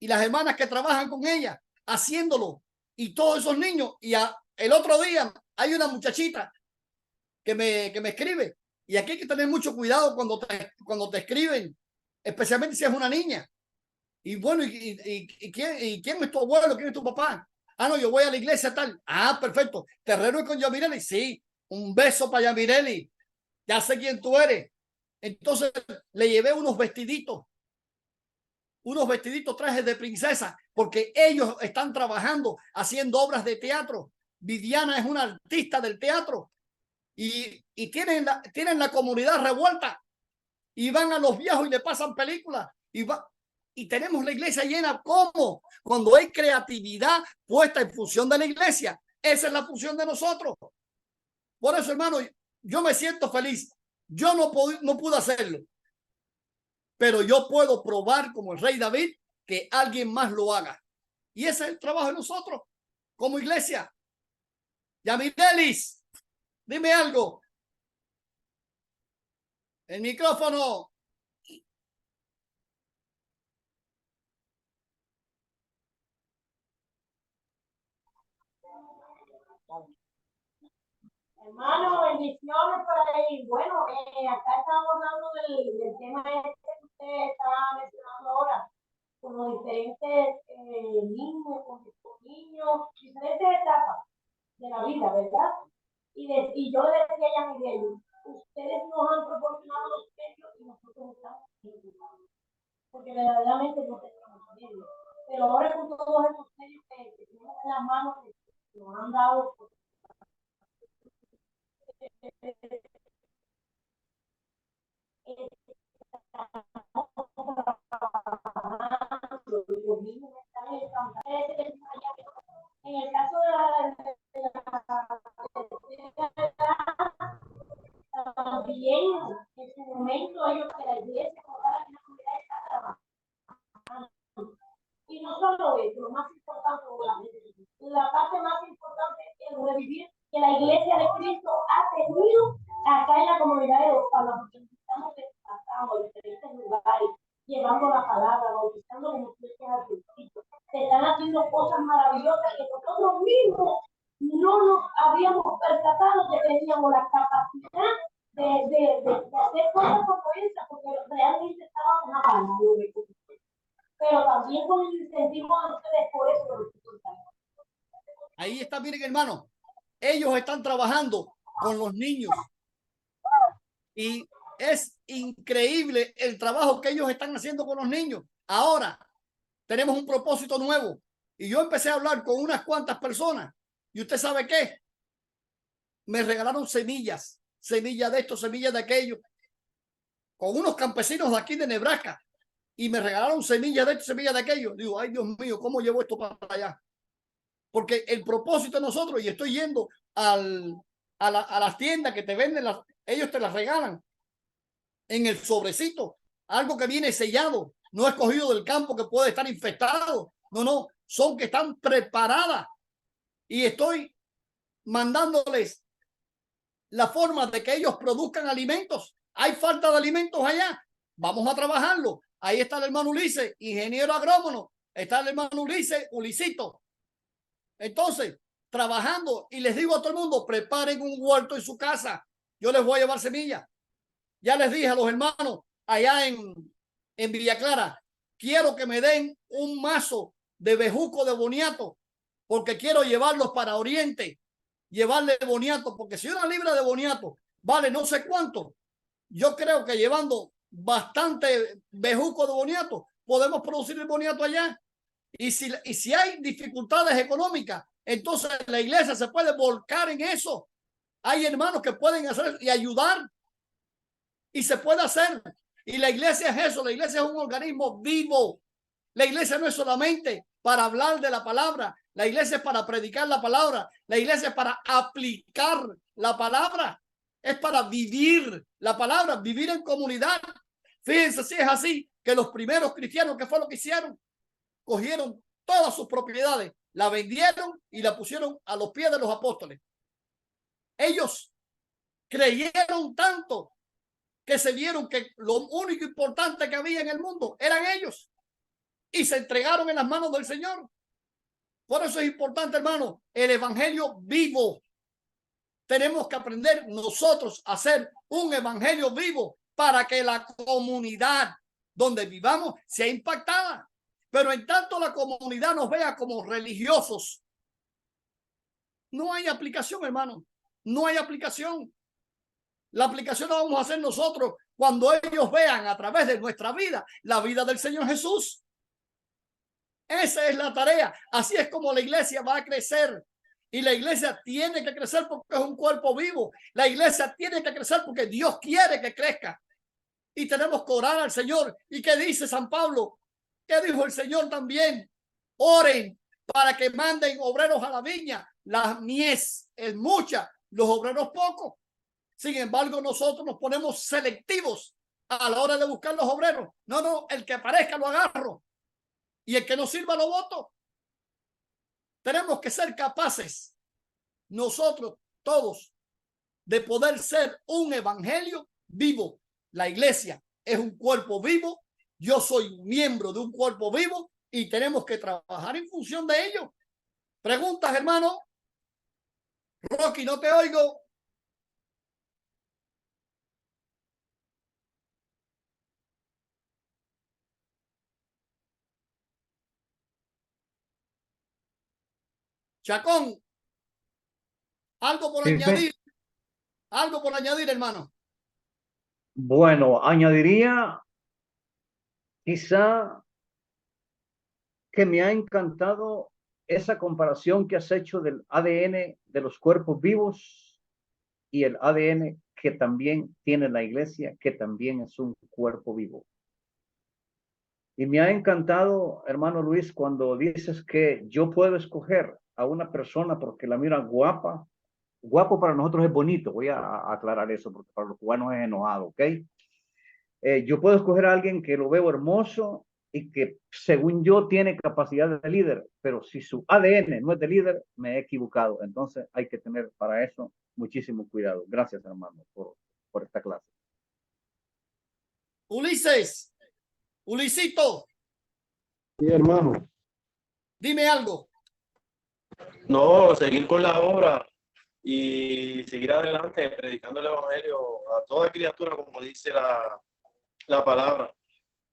hermanas que trabajan con ella haciéndolo. Y todos esos niños. Y el otro día hay una muchachita que me escribe. Y aquí hay que tener mucho cuidado cuando te escriben, especialmente si es una niña. Y bueno, ¿quién es tu abuelo? ¿Quién es tu papá? Ah, no, yo voy a la iglesia tal. Ah, perfecto. ¿Te reúnes con Yamireli? Sí. Un beso para Yamireli. Ya sé quién tú eres. Entonces le llevé unos vestiditos trajes de princesa, porque ellos están trabajando, haciendo obras de teatro. Viviana es una artista del teatro y tienen la comunidad revuelta y van a los viejos y le pasan películas y tenemos la iglesia llena. ¿Cómo? Cuando hay creatividad puesta en función de la iglesia. Esa es la función de nosotros. Por eso, hermano, yo me siento feliz. Yo no pude hacerlo, pero yo puedo probar como el rey David que alguien más lo haga. Y ese es el trabajo de nosotros como iglesia. Yamirelis, dime algo. El micrófono. Hermano, bendiciones por ahí. Bueno, acá estamos hablando del tema que usted está mencionando ahora, con los diferentes niños, con niños, diferentes etapas de la vida, ¿verdad? Y yo le decía a Miguel, ustedes nos han proporcionado los medios y nosotros estamos ejecutando, porque verdaderamente no tenemos medios. Pero ahora con todos esos medios que tenemos en las manos, que nos han dado, en el caso también en su momento ellos que la iglesia la comunidad está trabajando. Y no solo eso, lo más importante, la parte más importante es revivir que la iglesia de Cristo ha tenido acá en la comunidad de Los Palos, porque estamos desplazados en diferentes lugares, llevando la palabra, bautizando como Cristo. Se están haciendo cosas maravillosas que nosotros mismos no nos habíamos percatado que teníamos la capacidad de hacer cosas como esa, porque realmente estábamos hablando de cosas. Pero también con el incentivo de ustedes, por eso. Ahí está, miren, hermano. Ellos están trabajando con los niños y es increíble el trabajo que ellos están haciendo con los niños. Ahora tenemos un propósito nuevo y yo empecé a hablar con unas cuantas personas y usted sabe qué, me regalaron semillas de esto, semillas de aquello, con unos campesinos de aquí de Nebraska, y me regalaron semillas de esto, semillas de aquello. Digo, ay Dios mío, ¿cómo llevo esto para allá? Porque el propósito de nosotros, y estoy yendo a las tiendas que te venden, ellos te las regalan en el sobrecito, algo que viene sellado, no escogido del campo, que puede estar infectado. No, no, son que están preparadas. Y estoy mandándoles la forma de que ellos produzcan alimentos. Hay falta de alimentos allá. Vamos a trabajarlo. Ahí está el hermano Ulises, ingeniero agrónomo. Está el hermano Ulisito. Entonces, trabajando, y les digo a todo el mundo, preparen un huerto en su casa. Yo les voy a llevar semillas. Ya les dije a los hermanos allá en Villa Clara, quiero que me den un mazo de bejuco de boniato, porque quiero llevarlos para Oriente, llevarle boniato, porque si una libra de boniato vale no sé cuánto, yo creo que llevando bastante bejuco de boniato, podemos producir el boniato allá. Y si hay dificultades económicas, entonces la iglesia se puede volcar en eso. Hay hermanos que pueden hacer y ayudar. Y se puede hacer. Y la iglesia es eso. La iglesia es un organismo vivo. La iglesia no es solamente para hablar de la palabra. La iglesia es para predicar la palabra. La iglesia es para aplicar la palabra. Es para vivir la palabra, vivir en comunidad. Fíjense si es así, que los primeros cristianos, ¿qué fue lo que hicieron? Cogieron todas sus propiedades, la vendieron y la pusieron a los pies de los apóstoles. Ellos creyeron tanto que se vieron que lo único importante que había en el mundo eran ellos y se entregaron en las manos del Señor. Por eso es importante, hermano, el evangelio vivo. Tenemos que aprender nosotros a hacer un evangelio vivo para que la comunidad donde vivamos sea impactada. Pero en tanto la comunidad nos vea como religiosos, no hay aplicación, hermano. No hay aplicación. La aplicación la vamos a hacer nosotros cuando ellos vean a través de nuestra vida la vida del Señor Jesús. Esa es la tarea. Así es como la iglesia va a crecer. Y la iglesia tiene que crecer porque es un cuerpo vivo. La iglesia tiene que crecer porque Dios quiere que crezca. Y tenemos que orar al Señor. ¿Y qué dice San Pablo? ¿Qué dijo el Señor también? Oren para que manden obreros a la viña. La mies es mucha, los obreros pocos. Sin embargo, nosotros nos ponemos selectivos a la hora de buscar los obreros. No, no, el que aparezca lo agarro y el que no sirva lo voto. Tenemos que ser capaces, nosotros todos, de poder ser un evangelio vivo. La iglesia es un cuerpo vivo. Yo soy miembro de un cuerpo vivo y tenemos que trabajar en función de ello. ¿Preguntas, hermano? Rocky, no te oigo. Chacón, algo por añadir. Algo por añadir, hermano. Bueno, añadiría quizá que me ha encantado esa comparación que has hecho del ADN de los cuerpos vivos y el ADN que también tiene la iglesia, que también es un cuerpo vivo. Y me ha encantado, hermano Luis, cuando dices que yo puedo escoger a una persona porque la mira guapa. Guapo para nosotros es bonito. Voy a aclarar eso porque para los cubanos es enojado, ¿ok? Yo puedo escoger a alguien que lo veo hermoso y que según yo tiene capacidad de líder, pero si su ADN no es de líder, me he equivocado. Entonces hay que tener para eso muchísimo cuidado. Gracias, hermano, por esta clase. Ulises, Ulisito. Sí, hermano. Dime algo. No, seguir con la obra y seguir adelante predicando el evangelio a toda criatura, como dice la palabra.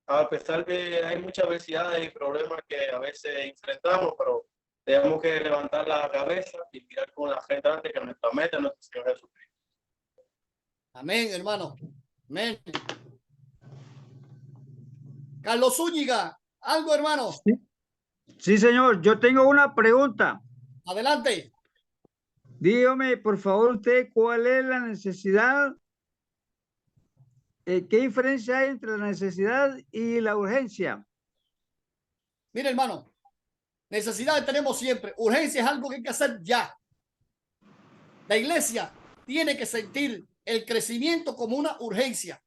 A pesar de hay muchas adversidades y problemas que a veces enfrentamos, pero tenemos que levantar la cabeza y mirar con la frente antes que nuestra meta es nuestro Señor Jesucristo. Amén, hermano. Amén. Carlos Zúñiga, algo, hermano. Sí, señor. Yo tengo una pregunta. Adelante. Dígame, por favor, usted, ¿cuál es la necesidad? ¿Qué diferencia hay entre la necesidad y la urgencia? Mire, hermano, necesidades tenemos siempre. Urgencia es algo que hay que hacer ya. La iglesia tiene que sentir el crecimiento como una urgencia.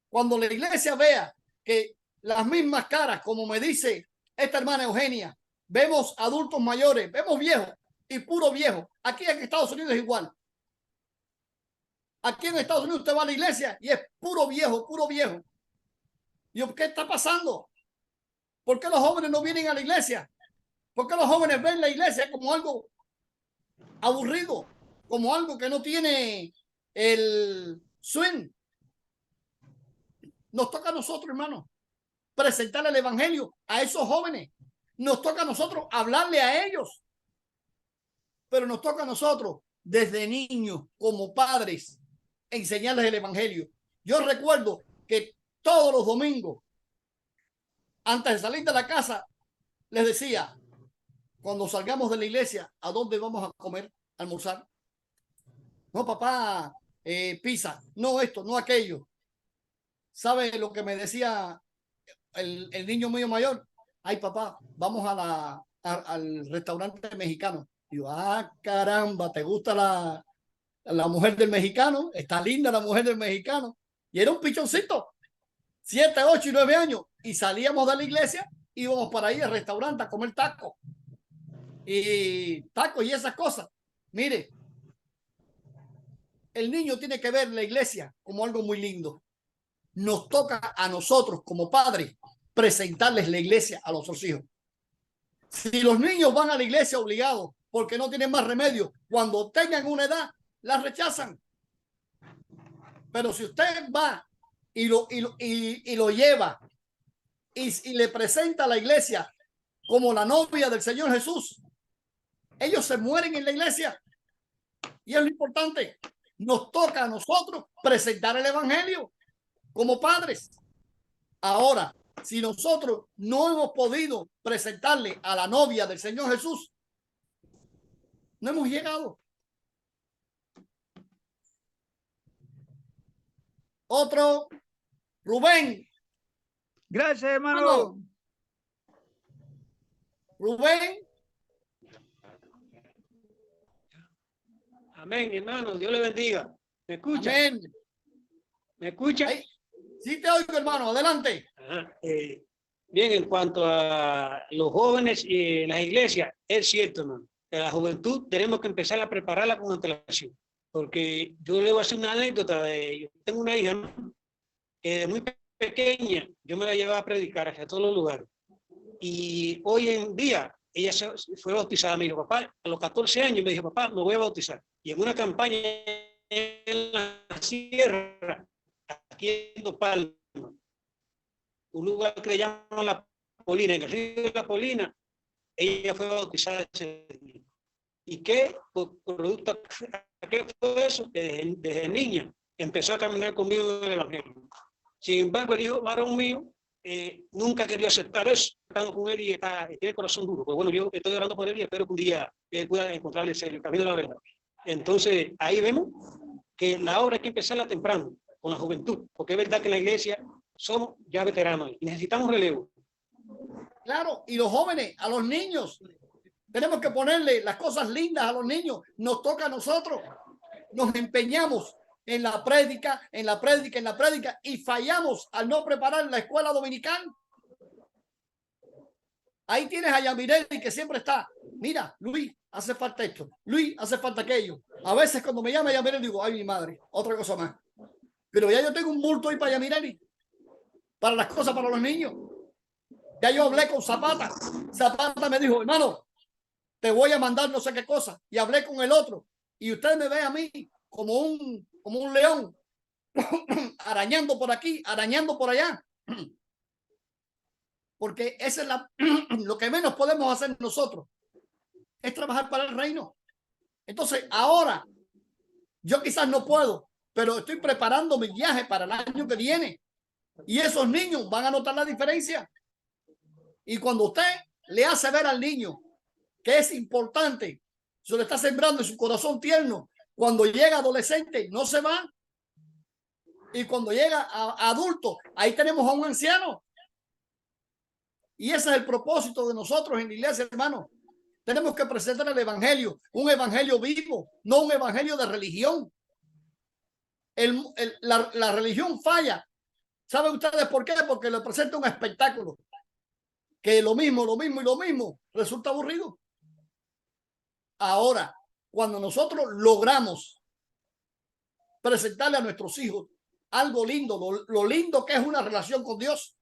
Cuando la iglesia vea que las mismas caras, como me dice esta hermana Eugenia, vemos adultos mayores, vemos viejos y puro viejo. Aquí en Estados Unidos es igual. Aquí en Estados Unidos usted va a la iglesia y es puro viejo, puro viejo. ¿Y qué está pasando? ¿Por qué los jóvenes no vienen a la iglesia? ¿Por qué los jóvenes ven la iglesia como algo aburrido? Como algo que no tiene el swing. Nos toca a nosotros, hermano, presentar el evangelio a esos jóvenes. Nos toca a nosotros hablarle a ellos. Pero nos toca a nosotros, desde niños, como padres, enseñarles el evangelio. Yo recuerdo que todos los domingos, antes de salir de la casa, les decía, cuando salgamos de la iglesia, ¿a dónde vamos a comer, a almorzar? No, papá, pizza, no esto, no aquello. ¿Sabe lo que me decía el niño mío mayor? Ay, papá, vamos al restaurante mexicano. Y yo, caramba, ¿te gusta la mujer del mexicano? Está linda la mujer del mexicano. Y era un pichoncito, 7, 8 y 9 años. Y salíamos de la iglesia, íbamos para ahí al restaurante a comer tacos. Y tacos y esas cosas. Mire, el niño tiene que ver la iglesia como algo muy lindo. Nos toca a nosotros como padres presentarles la iglesia a los hijos. Si los niños van a la iglesia obligados porque no tienen más remedio, cuando tengan una edad, la rechazan. Pero si usted va y lo lleva y le presenta a la iglesia como la novia del Señor Jesús, ellos se mueren en la iglesia. Y es lo importante. Nos toca a nosotros presentar el evangelio como padres. Ahora, si nosotros no hemos podido presentarle a la novia del Señor Jesús, no hemos llegado. Otro, Rubén. Gracias, hermano. Rubén. Amén, hermano. Dios le bendiga. ¿Me escucha? Amén. ¿Me escucha? Ay, sí te oigo, hermano. Adelante. Bien, en cuanto a los jóvenes y las iglesias, es cierto, hermano. La juventud tenemos que empezar a prepararla con antelación. Porque yo le voy a hacer una anécdota. Yo tengo una hija, ¿no? De muy pequeña, yo me la llevaba a predicar hacia todos los lugares. Y hoy en día, ella fue bautizada. Me dijo, papá, a los 14 años, me dijo, papá, me voy a bautizar. Y en una campaña en la sierra, aquí en Palma, un lugar que le llaman La Polina, en el río de La Polina, ella fue bautizada ese día. ¿Y qué producto a qué fue eso? Desde niña empezó a caminar conmigo en el evangelio. Sin embargo, el hijo varón mío nunca quería aceptar eso, estando con él y tiene el corazón duro. Pues bueno, yo estoy orando por él y espero que un día él pueda encontrarle el camino de la verdad. Entonces, ahí vemos que la obra hay que empezarla temprano, con la juventud, porque es verdad que en la iglesia somos ya veteranos y necesitamos relevo. Claro, y los jóvenes, a los niños, tenemos que ponerle las cosas lindas a los niños. Nos toca a nosotros. Nos empeñamos en la prédica, y fallamos al no preparar la escuela dominical. Ahí tienes a Yamirelli que siempre está. Mira, Luis, hace falta esto. Luis, hace falta aquello. A veces cuando me llama Yamirelli digo, ay, mi madre, otra cosa más. Pero ya yo tengo un bulto ahí para Yamirelli, para las cosas para los niños. Ya yo hablé con Zapata. Zapata me dijo, hermano, te voy a mandar no sé qué cosa. Y hablé con el otro. Y usted me ve a mí como un león, arañando por aquí, arañando por allá. Porque esa es lo que menos podemos hacer nosotros, es trabajar para el reino. Entonces, ahora, yo quizás no puedo, pero estoy preparando mi viaje para el año que viene. Y esos niños van a notar la diferencia. Y cuando usted le hace ver al niño que es importante, se le está sembrando en su corazón tierno, cuando llega adolescente no se va. Y cuando llega a adulto, ahí tenemos a un anciano. Y ese es el propósito de nosotros en la iglesia, hermano. Tenemos que presentar el evangelio, un evangelio vivo, no un evangelio de religión. La religión falla. ¿Saben ustedes por qué? Porque le presenta un espectáculo. que lo mismo y lo mismo resulta aburrido. Ahora, cuando nosotros logramos presentarle a nuestros hijos algo lindo, lo lindo que es una relación con Dios,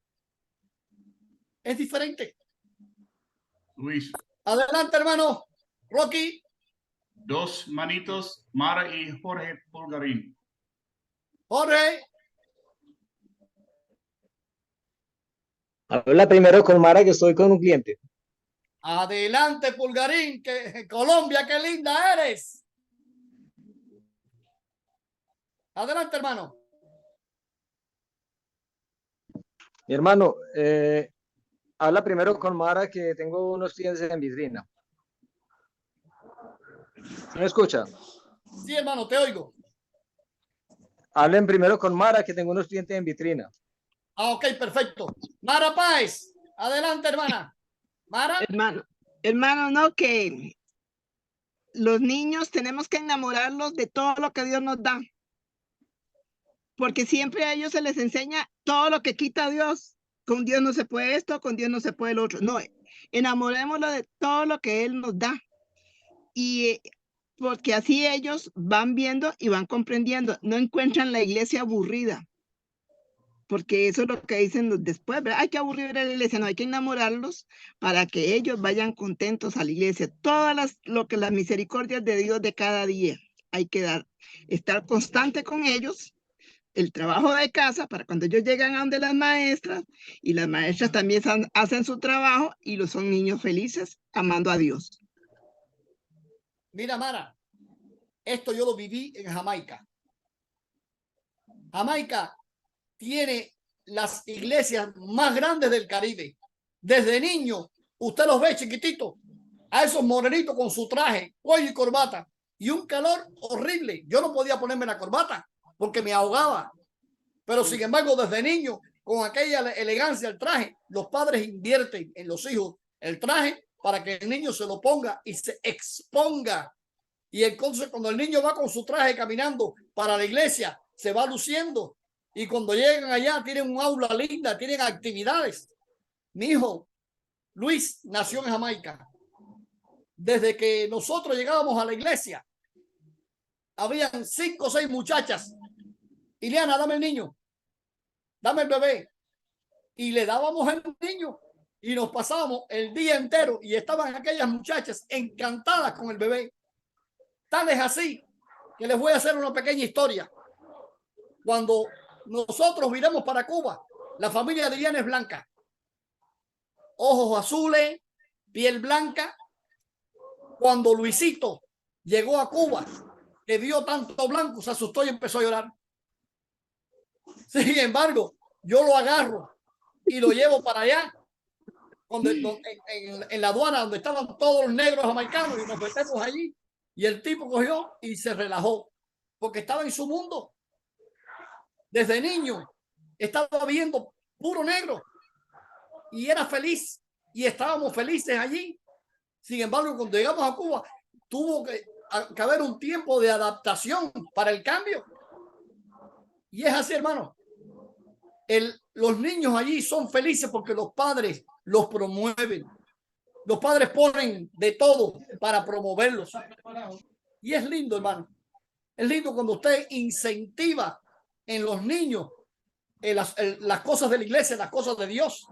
es diferente. Luis. Adelante, hermano. Rocky. 2 manitos, Mara y Jorge Pulgarín. Jorge. Habla primero con Mara, que estoy con un cliente. Adelante, Pulgarín, que Colombia, qué linda eres. Adelante, hermano. Mi hermano, habla primero con Mara, que tengo unos clientes en vitrina. ¿Me escucha? Sí, hermano, te oigo. Hablen primero con Mara, que tengo unos clientes en vitrina. Ah, ok, perfecto. Mara Páez, adelante, hermana. Mara. Hermano, no, que los niños tenemos que enamorarlos de todo lo que Dios nos da. Porque siempre a ellos se les enseña todo lo que quita Dios. Con Dios no se puede esto, con Dios no se puede lo otro. No, enamorémoslo de todo lo que Él nos da. Y porque así ellos van viendo y van comprendiendo. No encuentran la iglesia aburrida. Porque eso es lo que dicen los después, ¿verdad? Hay que aburrir a la iglesia, no, hay que enamorarlos para que ellos vayan contentos a la iglesia. Todas las misericordias de Dios de cada día hay que dar. Estar constante con ellos. El trabajo de casa para cuando ellos llegan a donde las maestras, y las maestras también hacen su trabajo y los son niños felices amando a Dios. Mira, Mara, esto yo lo viví en Jamaica. Jamaica tiene las iglesias más grandes del Caribe. Desde niño, usted los ve chiquititos, a esos morenitos con su traje, cuello y corbata, y un calor horrible. Yo no podía ponerme la corbata porque me ahogaba. Pero sin embargo, desde niño, con aquella elegancia el traje, los padres invierten en los hijos el traje para que el niño se lo ponga y se exponga. Y entonces cuando el niño va con su traje caminando para la iglesia, se va luciendo. Y cuando llegan allá, tienen un aula linda, tienen actividades. Mi hijo, Luis, nació en Jamaica. Desde que nosotros llegábamos a la iglesia, habían 5 o 6 muchachas. Ileana, dame el niño, dame el bebé. Y le dábamos el niño y nos pasábamos el día entero y estaban aquellas muchachas encantadas con el bebé. Tal es así que les voy a hacer una pequeña historia. Cuando nosotros viramos para Cuba, la familia de Ileana es blanca. Ojos azules, piel blanca. Cuando Luisito llegó a Cuba, que vio tanto blanco, se asustó y empezó a llorar. Sin embargo, yo lo agarro y lo llevo para allá, en la aduana donde estaban todos los negros jamaicanos, y nos metemos allí. Y el tipo cogió y se relajó, porque estaba en su mundo. Desde niño estaba viendo puro negro y era feliz, y estábamos felices allí. Sin embargo, cuando llegamos a Cuba, tuvo que haber un tiempo de adaptación para el cambio. Y es así, hermano. Los niños allí son felices porque los padres los promueven. Los padres ponen de todo para promoverlos. Y es lindo, hermano. Es lindo cuando usted incentiva en los niños las cosas de la iglesia, las cosas de Dios.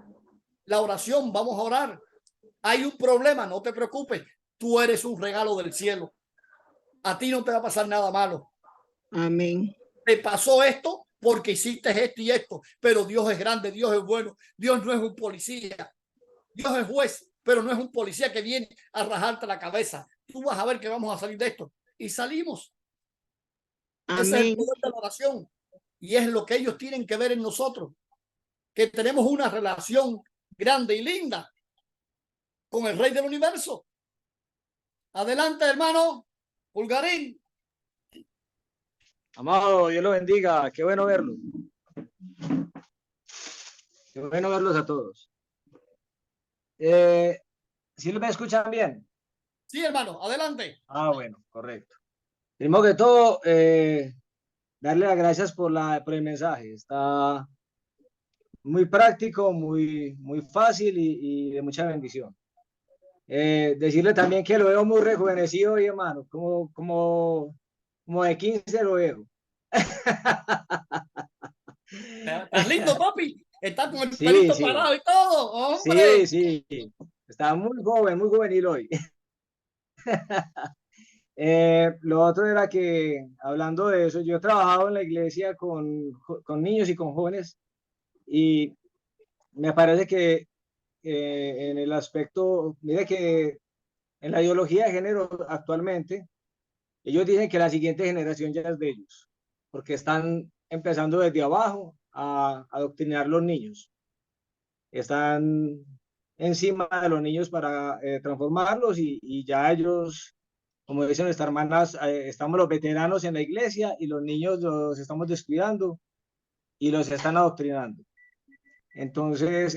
La oración, vamos a orar. Hay un problema, no te preocupes. Tú eres un regalo del cielo. A ti no te va a pasar nada malo. Amén. Te pasó esto porque hiciste esto y esto, pero Dios es grande, Dios es bueno. Dios no es un policía. Dios es juez, pero no es un policía que viene a rajarte la cabeza. Tú vas a ver que vamos a salir de esto. Y salimos. Amén. Ese es el poder de la oración. Y es lo que ellos tienen que ver en nosotros. Que tenemos una relación grande y linda con el Rey del Universo. Adelante, hermano Pulgarín. Amado, Dios lo bendiga. Qué bueno verlos. Qué bueno verlos a todos. ¿Sí me escuchan bien? Sí, hermano, adelante. Ah, bueno, correcto. Primero que todo, darle las gracias por el mensaje. Está muy práctico, muy fácil y de mucha bendición. Decirle también que lo veo muy rejuvenecido hoy, hermano, como de 15 lo veo. Estás lindo, papi. Está con el Sí, pelito sí. parado y todo, hombre. Sí, sí. Está muy joven, muy juvenil hoy. Lo otro era que, hablando de eso, yo he trabajado en la iglesia con niños y con jóvenes y me parece que en el aspecto, mire que en la ideología de género actualmente, ellos dicen que la siguiente generación ya es de ellos, porque están empezando desde abajo a adoctrinar a los niños. Están encima de los niños para transformarlos y ya ellos, como dicen nuestras hermanas, estamos los veteranos en la iglesia y los niños los estamos descuidando y los están adoctrinando. Entonces,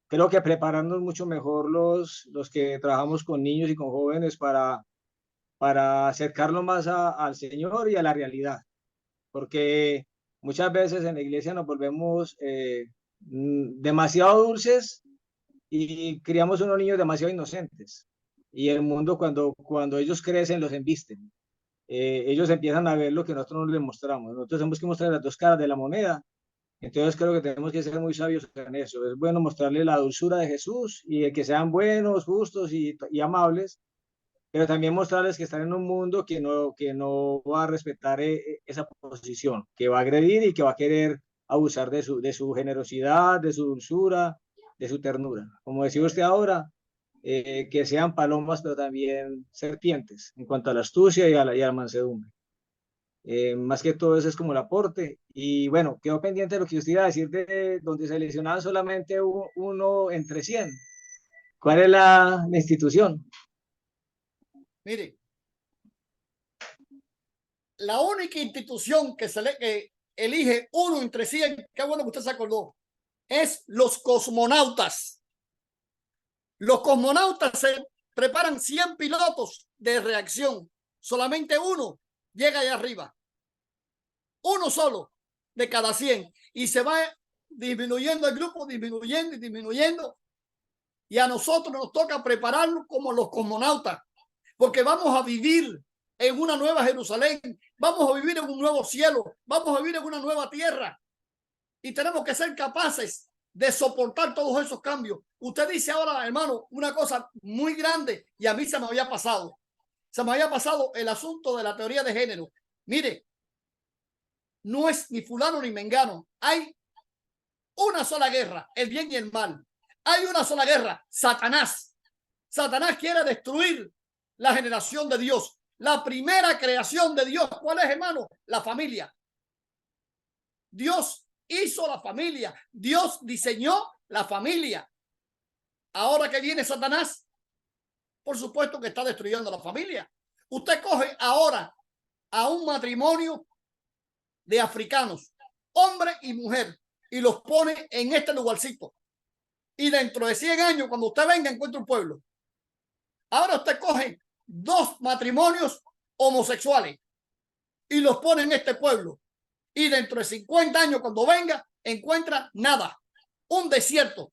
creo que prepararnos mucho mejor los que trabajamos con niños y con jóvenes para acercarlos más al Señor y a la realidad, porque muchas veces en la iglesia nos volvemos demasiado dulces y criamos unos niños demasiado inocentes. Y el mundo cuando ellos crecen los embisten. Ellos empiezan a ver lo que nosotros no les mostramos. Nosotros tenemos que mostrar las dos caras de la moneda. Entonces creo que tenemos que ser muy sabios en eso. Es bueno mostrarle la dulzura de Jesús y que sean buenos, justos y amables, pero también mostrarles que están en un mundo que no va a respetar esa posición, que va a agredir y que va a querer abusar de su generosidad, de su dulzura, de su ternura. Como decía usted ahora, que sean palomas, pero también serpientes, en cuanto a la astucia y a la mansedumbre. Más que todo eso es como el aporte. Y bueno, quedó pendiente de lo que usted iba a decir de donde seleccionaban solamente uno entre 100. ¿Cuál es la institución? Mire, la única institución que elige uno entre 100, qué bueno que usted se acordó, es los cosmonautas. Los cosmonautas se preparan 100 pilotos de reacción. Solamente uno llega allá arriba. Uno solo de cada 100. Y se va disminuyendo el grupo, disminuyendo y disminuyendo. Y a nosotros nos toca prepararnos como los cosmonautas, porque vamos a vivir en una nueva Jerusalén, vamos a vivir en un nuevo cielo, vamos a vivir en una nueva tierra. Y tenemos que ser capaces de soportar todos esos cambios. Usted dice ahora, hermano, una cosa muy grande y a mí se me había pasado. Se me había pasado el asunto de la teoría de género. Mire, no es ni fulano ni mengano. Hay una sola guerra, el bien y el mal. Hay una sola guerra, Satanás. Satanás quiere destruir la generación de Dios. La primera creación de Dios, ¿cuál es, hermano? La familia. Dios hizo la familia. Dios diseñó la familia. Ahora que viene Satanás, por supuesto que está destruyendo la familia. Usted coge ahora a un matrimonio de africanos, hombre y mujer, y los pone en este lugarcito. Y dentro de 100 años, cuando usted venga, encuentra un pueblo. Ahora usted coge 2 matrimonios homosexuales y los pone en este pueblo. Y dentro de 50 años, cuando venga, encuentra nada. Un desierto.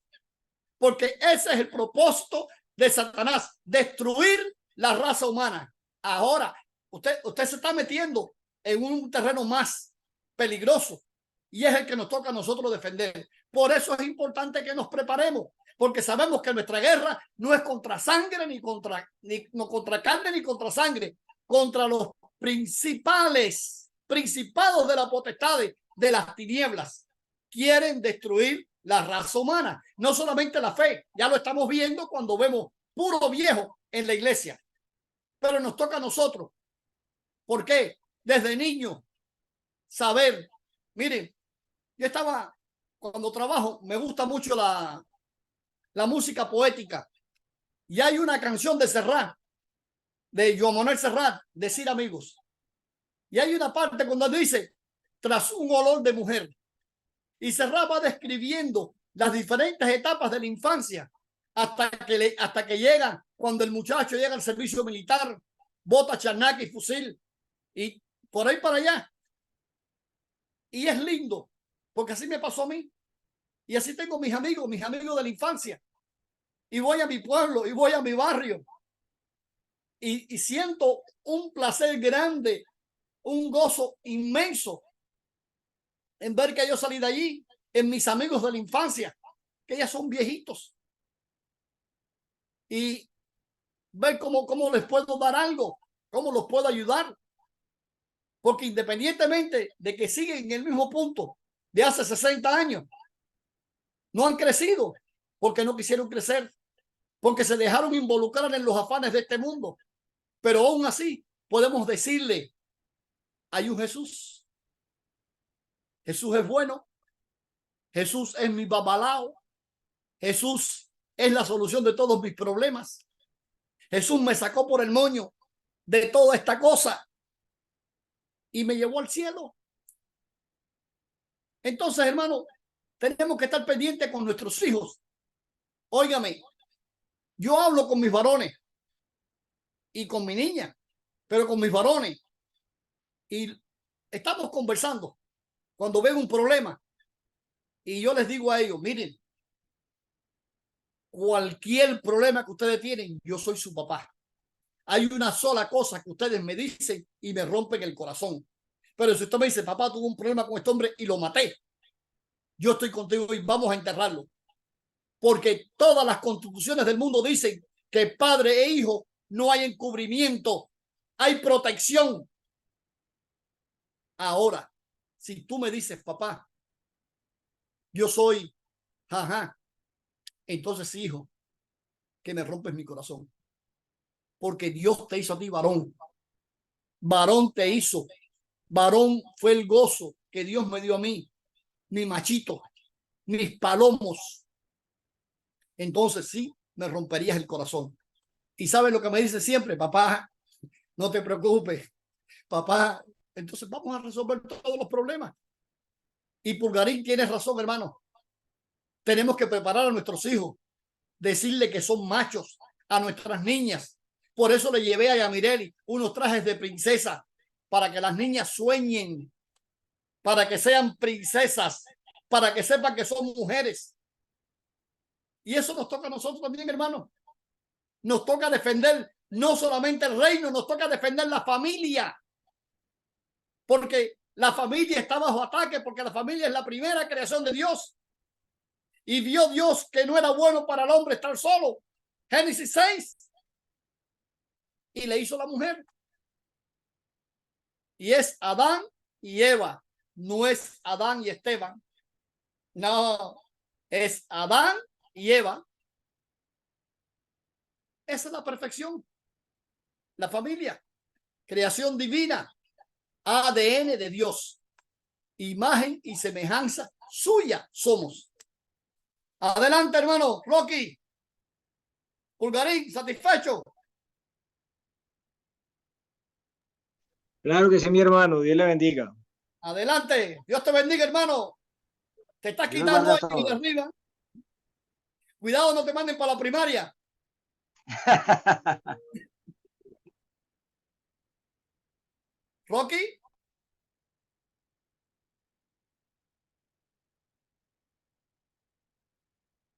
Porque ese es el propósito de Satanás, destruir la raza humana. Ahora, usted se está metiendo en un terreno más peligroso y es el que nos toca a nosotros defender. Por eso es importante que nos preparemos, porque sabemos que nuestra guerra no es contra sangre, no contra carne, ni contra sangre, contra los principados de la potestad de las tinieblas. Quieren destruir la raza humana, no solamente la fe. Ya lo estamos viendo cuando vemos puro viejo en la iglesia, pero nos toca a nosotros. ¿Por qué? Desde niño saber. Miren, yo cuando trabajo, me gusta mucho la música poética y hay una canción de Serrat, de Joan Manuel Serrat, Decir Amigos, y hay una parte cuando dice tras un olor de mujer, y Serrat va describiendo las diferentes etapas de la infancia hasta que llega, cuando el muchacho llega al servicio militar, bota charnaca y fusil y por ahí para allá. Y es lindo, porque así me pasó a mí. Y así tengo mis amigos de la infancia. Y voy a mi pueblo y voy a mi barrio. Y siento un placer grande, un gozo inmenso en ver que yo salí de allí, en mis amigos de la infancia, que ya son viejitos. Y ver cómo les puedo dar algo, cómo los puedo ayudar. Porque independientemente de que siguen en el mismo punto de hace 60 años, no han crecido porque no quisieron crecer, porque se dejaron involucrar en los afanes de este mundo. Pero aún así podemos decirle, hay un Jesús. Jesús es bueno. Jesús es mi babalao. Jesús es la solución de todos mis problemas. Jesús me sacó por el moño de toda esta cosa y me llevó al cielo. Entonces, hermano, tenemos que estar pendientes con nuestros hijos. Óigame, yo hablo con mis varones y con mi niña, pero con mis varones. Y estamos conversando cuando veo un problema. Y yo les digo a ellos, miren, cualquier problema que ustedes tienen, yo soy su papá. Hay una sola cosa que ustedes me dicen y me rompen el corazón. Pero si usted me dice, papá, tuvo un problema con este hombre y lo maté, yo estoy contigo y vamos a enterrarlo. Porque todas las constituciones del mundo dicen que padre e hijo no hay encubrimiento, hay protección. Ahora, si tú me dices, papá, yo soy, jaja, entonces hijo, que me rompes mi corazón. Porque Dios te hizo a ti varón. Varón te hizo. Varón fue el gozo que Dios me dio a mí. Mi machito, mis palomos. Entonces sí, me romperías el corazón. Y ¿sabes lo que me dice siempre? Papá, no te preocupes. Papá, entonces vamos a resolver todos los problemas. Y Pulgarín tiene razón, hermano. Tenemos que preparar a nuestros hijos. Decirle que son machos a nuestras niñas. Por eso le llevé a Yamireli unos trajes de princesa para que las niñas sueñen, para que sean princesas, para que sepan que son mujeres. Y eso nos toca a nosotros también, hermano. Nos toca defender no solamente el reino, nos toca defender la familia. Porque la familia está bajo ataque, porque la familia es la primera creación de Dios. Y vio Dios que no era bueno para el hombre estar solo. Génesis 6. Y le hizo la mujer. Y es Adán y Eva. No es Adán y Esteban. No, es Adán y Eva. Esa es la perfección. La familia. Creación divina. ADN de Dios. Imagen y semejanza suya somos. Adelante, hermano. Rocky. Pulgarín, ¿satisfecho? Claro que sí, mi hermano. Dios le bendiga. Adelante. Dios te bendiga, hermano. Te estás Dios quitando guarda ahí de todo. arriba. Cuidado, no te manden para la primaria. Rocky.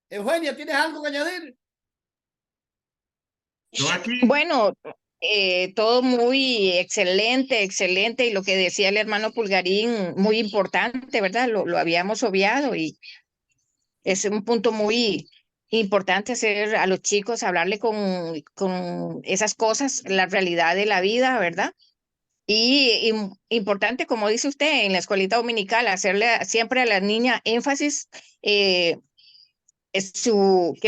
Eugenia, ¿tienes algo que añadir? Bueno, todo muy excelente, excelente. Y lo que decía el hermano Pulgarín, muy importante, ¿verdad? Lo habíamos obviado y es un punto muy importante hacer a los chicos, hablarle con esas cosas, la realidad de la vida, ¿verdad? Y importante, como dice usted, en la escuelita dominical, hacerle siempre a las niñas énfasis que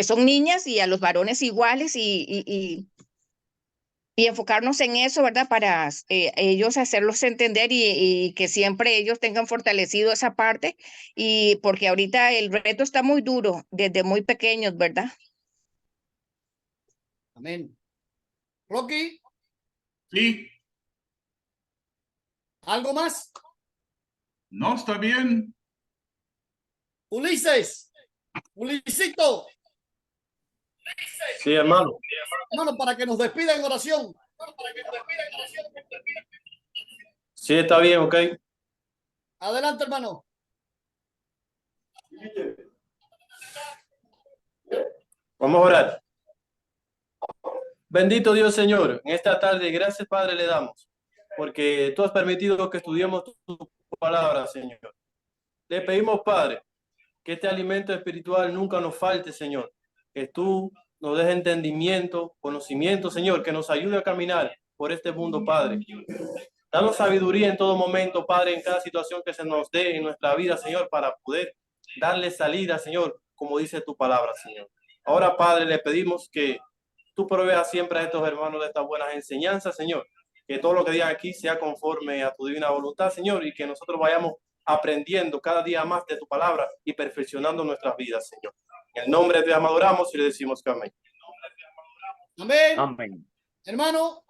son niñas y a los varones iguales y enfocarnos en eso, ¿verdad? Para ellos hacerlos entender y que siempre ellos tengan fortalecido esa parte, y porque ahorita el reto está muy duro desde muy pequeños, ¿verdad? Amén. Rocky. Sí. ¿Algo más? No, está bien. Ulises. Ulisito. Sí, hermano. Hermano, para que nos despida en oración. Sí, está bien, ok. Adelante, hermano. Vamos a orar. Bendito Dios, Señor, en esta tarde, gracias, Padre, le damos, porque tú has permitido que estudiemos tu palabra, Señor. Le pedimos, Padre, que este alimento espiritual nunca nos falte, Señor, que tú nos des entendimiento, conocimiento, Señor, que nos ayude a caminar por este mundo, Padre. Danos sabiduría en todo momento, Padre, en cada situación que se nos dé en nuestra vida, Señor, para poder darle salida, Señor, como dice tu palabra, Señor. Ahora, Padre, le pedimos que tú proveas siempre a estos hermanos de estas buenas enseñanzas, Señor, que todo lo que digan aquí sea conforme a tu divina voluntad, Señor, y que nosotros vayamos aprendiendo cada día más de tu palabra y perfeccionando nuestras vidas, Señor. En el nombre de Dios adoramos y le decimos que amén. Amén. Amén. Hermano,